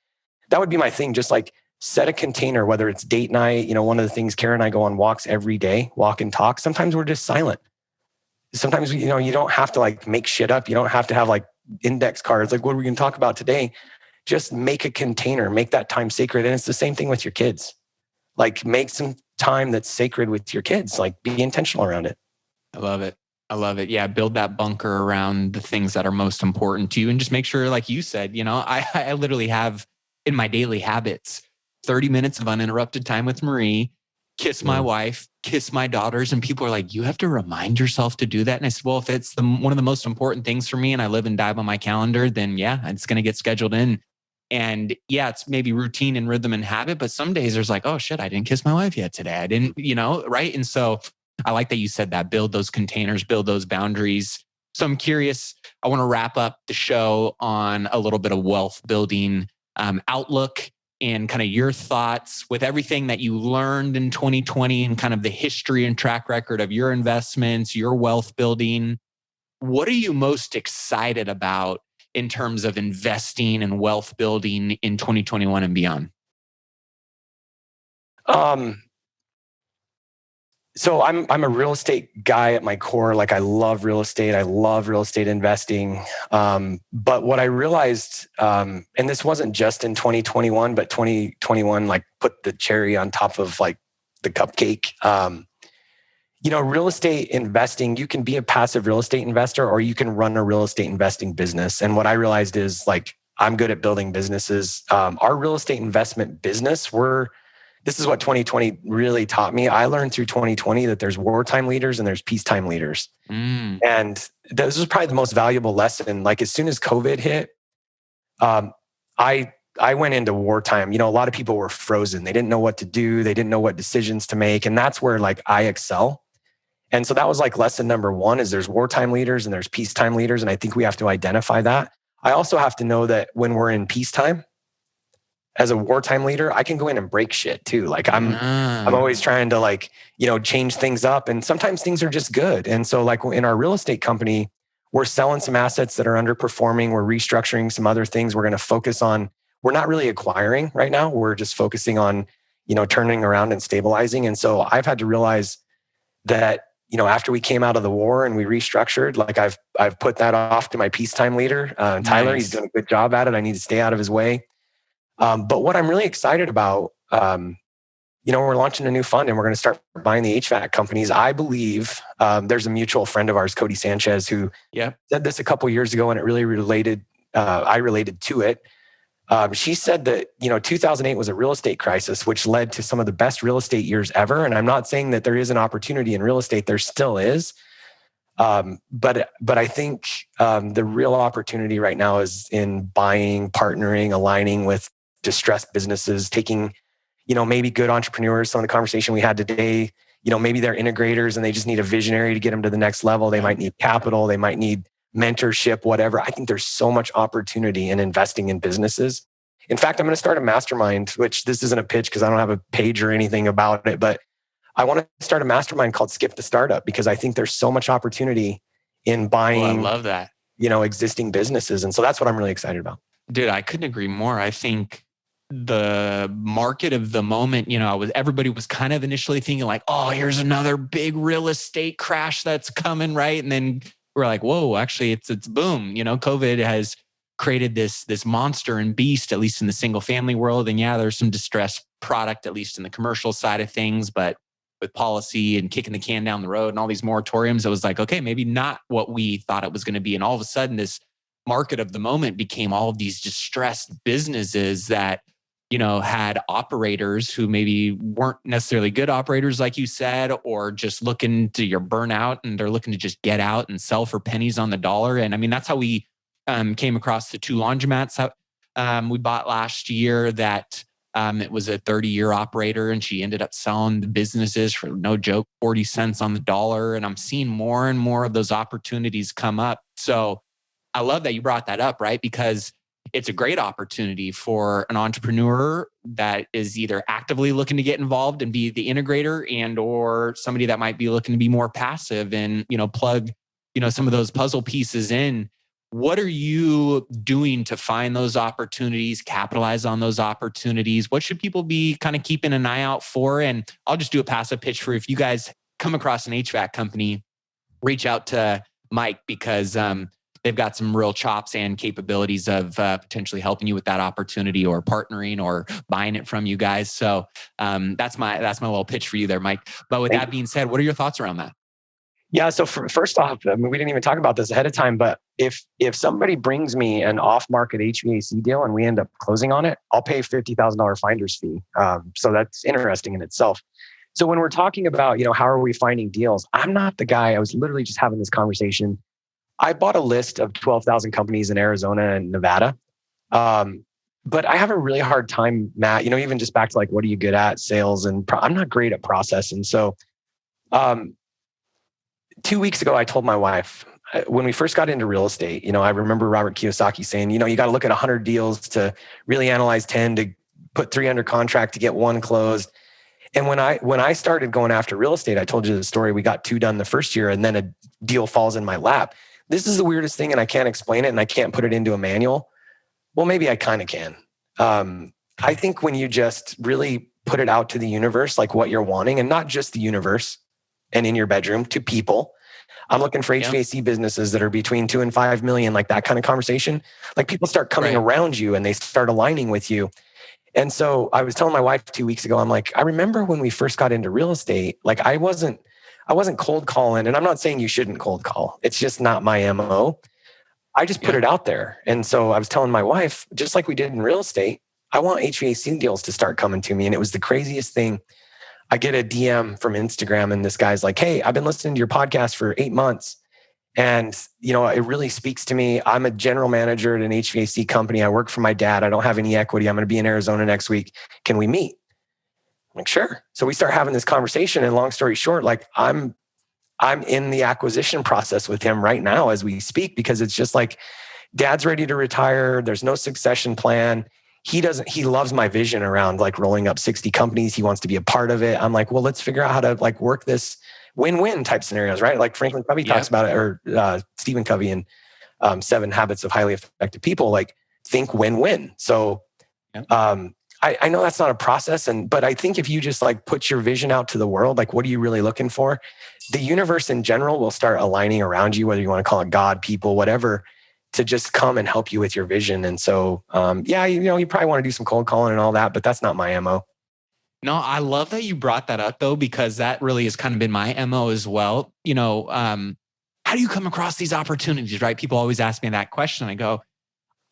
that would be my thing. Just set a container, whether it's date night. One of the things, Karen and I go on walks every day, walk and talk. Sometimes we're just silent. Sometimes, you don't have to make shit up. You don't have to have index cards. What are we going to talk about today? Just make a container, make that time sacred. And it's the same thing with your kids. Make some time that's sacred with your kids. Be intentional around it. I love it. Yeah. Build that bunker around the things that are most important to you, and just make sure, like you said, I literally have in my daily habits, 30 minutes of uninterrupted time with Marie, kiss my wife, kiss my daughters. And people are like, you have to remind yourself to do that. And I said, well, if it's one of the most important things for me and I live and die by my calendar, then yeah, it's going to get scheduled in. And yeah, it's maybe routine and rhythm and habit, but some days there's like, oh shit, I didn't kiss my wife yet today. I didn't, right? And so I like that you said that, build those containers, build those boundaries. So I'm curious, I want to wrap up the show on a little bit of wealth building outlook and kind of your thoughts with everything that you learned in 2020 and kind of the history and track record of your investments, your wealth building. What are you most excited about in terms of investing and wealth building in 2021 and beyond? So I'm a real estate guy at my core. Like I love real estate. I love real estate investing. But what I realized, and this wasn't just in 2021, but 2021 like put the cherry on top of like the cupcake. Real estate investing, you can be a passive real estate investor or you can run a real estate investing business. And what I realized is like I'm good at building businesses. Our real estate investment business, this is what 2020 really taught me. I learned through 2020 that there's wartime leaders and there's peacetime leaders. And this was probably the most valuable lesson. Like as soon as COVID hit, I went into wartime. A lot of people were frozen. They didn't know what to do. They didn't know what decisions to make. And that's where like I excel. And so that was like lesson number one is there's wartime leaders and there's peacetime leaders. And I think we have to identify that. I also have to know that when we're in peacetime, as a wartime leader, I can go in and break shit too. Like I'm always trying to like, change things up. And sometimes things are just good. And so like in our real estate company, we're selling some assets that are underperforming. We're restructuring some other things. We're going to focus on, we're not really acquiring right now. We're just focusing on, turning around and stabilizing. And so I've had to realize that, after we came out of the war and we restructured, like I've put that off to my peacetime leader, Tyler. Nice. He's doing a good job at it. I need to stay out of his way. But what I'm really excited about, we're launching a new fund and we're going to start buying the HVAC companies. I believe there's a mutual friend of ours, Cody Sanchez, who said this a couple of years ago and it really related. I related to it. She said that, 2008 was a real estate crisis, which led to some of the best real estate years ever. And I'm not saying that there is an opportunity in real estate. There still is. But I think the real opportunity right now is in buying, partnering, aligning with distressed businesses, taking, maybe good entrepreneurs. Some of the conversation we had today, maybe they're integrators and they just need a visionary to get them to the next level. They might need capital. They might need mentorship, whatever. I think there's so much opportunity in investing in businesses. In fact, I'm going to start a mastermind, which this isn't a pitch because I don't have a page or anything about it, but I want to start a mastermind called Skip the Startup because I think there's so much opportunity in buying, I love that. Existing businesses. And so that's what I'm really excited about. Dude, I couldn't agree more. I think the market of the moment, everybody was kind of initially thinking like, oh, here's another big real estate crash that's coming, right? And then we're like, whoa, actually it's boom. COVID has created this monster and beast, at least in the single family world. And yeah, there's some distressed product, at least in the commercial side of things, but with policy and kicking the can down the road and all these moratoriums, it was like, okay, maybe not what we thought it was going to be. And all of a sudden this market of the moment became all of these distressed businesses that, had operators who maybe weren't necessarily good operators, like you said, or just looking to your burnout and they're looking to just get out and sell for pennies on the dollar. And I mean, that's how we came across the two laundromats we bought last year that it was a 30-year operator and she ended up selling the businesses for, no joke, 40 cents on the dollar. And I'm seeing more and more of those opportunities come up. So I love that you brought that up, right? Because it's a great opportunity for an entrepreneur that is either actively looking to get involved and be the integrator and or somebody that might be looking to be more passive and, plug, some of those puzzle pieces in. What are you doing to find those opportunities, capitalize on those opportunities? What should people be kind of keeping an eye out for? And I'll just do a passive pitch for if you guys come across an HVAC company, reach out to Mike because they've got some real chops and capabilities of potentially helping you with that opportunity or partnering or buying it from you guys. So that's my little pitch for you there, Mike. But with that being said, what are your thoughts around that? Yeah. So first off, I mean, we didn't even talk about this ahead of time, but if somebody brings me an off-market HVAC deal and we end up closing on it, I'll pay $50,000 finder's fee. So that's interesting in itself. So when we're talking about, how are we finding deals? I'm not the guy. I was literally just having this conversation. I bought a list of 12,000 companies in Arizona and Nevada. But I have a really hard time, Matt, even just back to like, what are you good at? Sales. And I'm not great at process. And so 2 weeks ago, I told my wife, when we first got into real estate, I remember Robert Kiyosaki saying, you got to look at 100 deals to really analyze 10 to put 3 under contract to get 1 closed. And when I started going after real estate, I told you the story. We got 2 done the first year, and then a deal falls in my lap. This is the weirdest thing, and I can't explain it, and I can't put it into a manual. Well, maybe I kind of can. I think when you just really put it out to the universe, like what you're wanting, and not just the universe and in your bedroom, to people. I'm looking for HVAC businesses that are between 2 and 5 million, like that kind of conversation. Like people start coming around you and they start aligning with you. And so I was telling my wife 2 weeks ago, I'm like, I remember when we first got into real estate, like I wasn't cold calling, and I'm not saying you shouldn't cold call. It's just not my MO. I just put it out there. And so I was telling my wife, just like we did in real estate, I want HVAC deals to start coming to me. And it was the craziest thing. I get a DM from Instagram and this guy's like, hey, I've been listening to your podcast for 8 months. And, it really speaks to me. I'm a general manager at an HVAC company. I work for my dad. I don't have any equity. I'm going to be in Arizona next week. Can we meet? I'm like, sure. So we start having this conversation, and long story short, like I'm in the acquisition process with him right now as we speak, because it's just like dad's ready to retire. There's no succession plan. He loves my vision around like rolling up 60 companies. He wants to be a part of it. I'm like, well, let's figure out how to like work this win-win type scenarios, right? Like Franklin Covey talks about it, or Stephen Covey in 7 Habits of Highly Effective People, like think win-win. So I know that's not a process, but I think if you just like put your vision out to the world, like what are you really looking for? The universe in general will start aligning around you, whether you want to call it God, people, whatever, to just come and help you with your vision. And so, you probably want to do some cold calling and all that, but that's not my MO. No, I love that you brought that up though, because that really has kind of been my MO as well. How do you come across these opportunities, right? People always ask me that question. I go,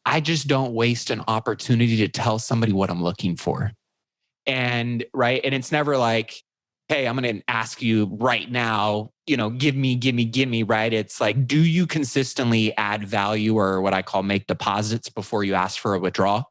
I just don't waste an opportunity to tell somebody what I'm looking for. And it's never like, hey, I'm going to ask you right now, give me, right? It's like, do you consistently add value, or what I call make deposits before you ask for a withdrawal?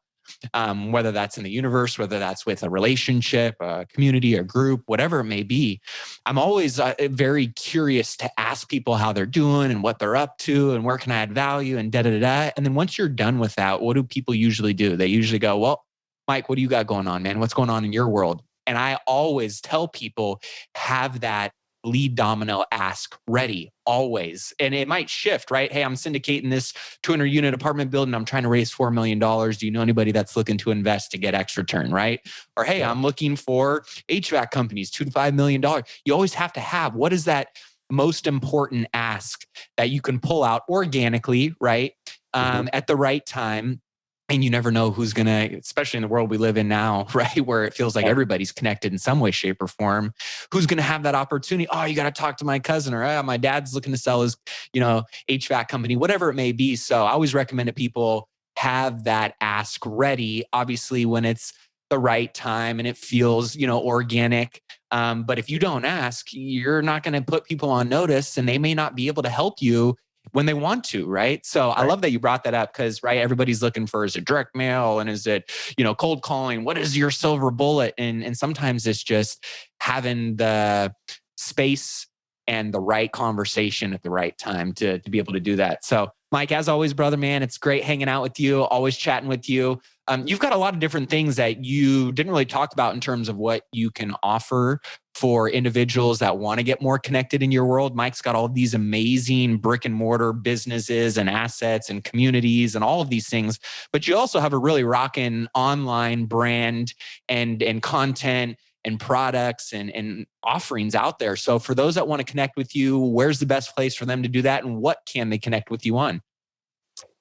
Whether that's in the universe, whether that's with a relationship, a community, a group, whatever it may be. I'm always very curious to ask people how they're doing and what they're up to and where can I add value and da-da-da-da. And then once you're done with that, what do people usually do? They usually go, well, Mike, what do you got going on, man? What's going on in your world? And I always tell people, have that lead domino ask ready always. And it might shift, right? Hey, I'm syndicating this 200 unit apartment building. I'm trying to raise $4 million. Do you know anybody that's looking to invest to get extra return, right? Or, hey, I'm looking for HVAC companies, $2 to $5 million. You always have to have, what is that most important ask that you can pull out organically, right? At the right time. And you never know who's going to, especially in the world we live in now, right? Where it feels like everybody's connected in some way, shape, or form. Who's going to have that opportunity? Oh, you got to talk to my cousin, or my dad's looking to sell his, HVAC company, whatever it may be. So I always recommend that people have that ask ready, obviously when it's the right time and it feels, organic. But if you don't ask, you're not going to put people on notice, and they may not be able to help you when they want to, right? So I love that you brought that up, because, right, everybody's looking for, is it direct mail, and is it, cold calling? What is your silver bullet? And sometimes it's just having the space and the right conversation at the right time to be able to do that. So Mike, as always, brother, man, it's great hanging out with you, always chatting with you. You've got a lot of different things that you didn't really talk about in terms of what you can offer for individuals that want to get more connected in your world. Mike's got all these amazing brick and mortar businesses and assets and communities and all of these things. But you also have a really rocking online brand and content and products and offerings out there. So for those that want to connect with you, where's the best place for them to do that? And what can they connect with you on?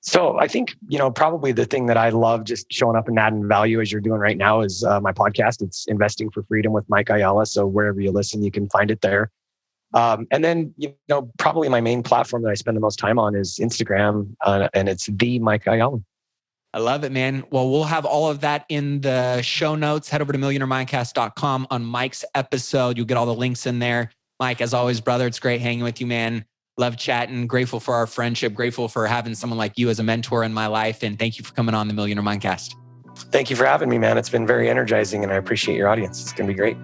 So I think, probably the thing that I love just showing up and adding value as you're doing right now is my podcast. It's Investing for Freedom with Mike Ayala. So wherever you listen, you can find it there. And then, probably my main platform that I spend the most time on is Instagram, and it's the Mike Ayala. I love it, man. Well, we'll have all of that in the show notes. Head over to millionairemindcast.com on Mike's episode. You'll get all the links in there. Mike, as always, brother, it's great hanging with you, man. Love chatting. Grateful for our friendship. Grateful for having someone like you as a mentor in my life. And thank you for coming on the Millionaire Mindcast. Thank you for having me, man. It's been very energizing and I appreciate your audience. It's going to be great.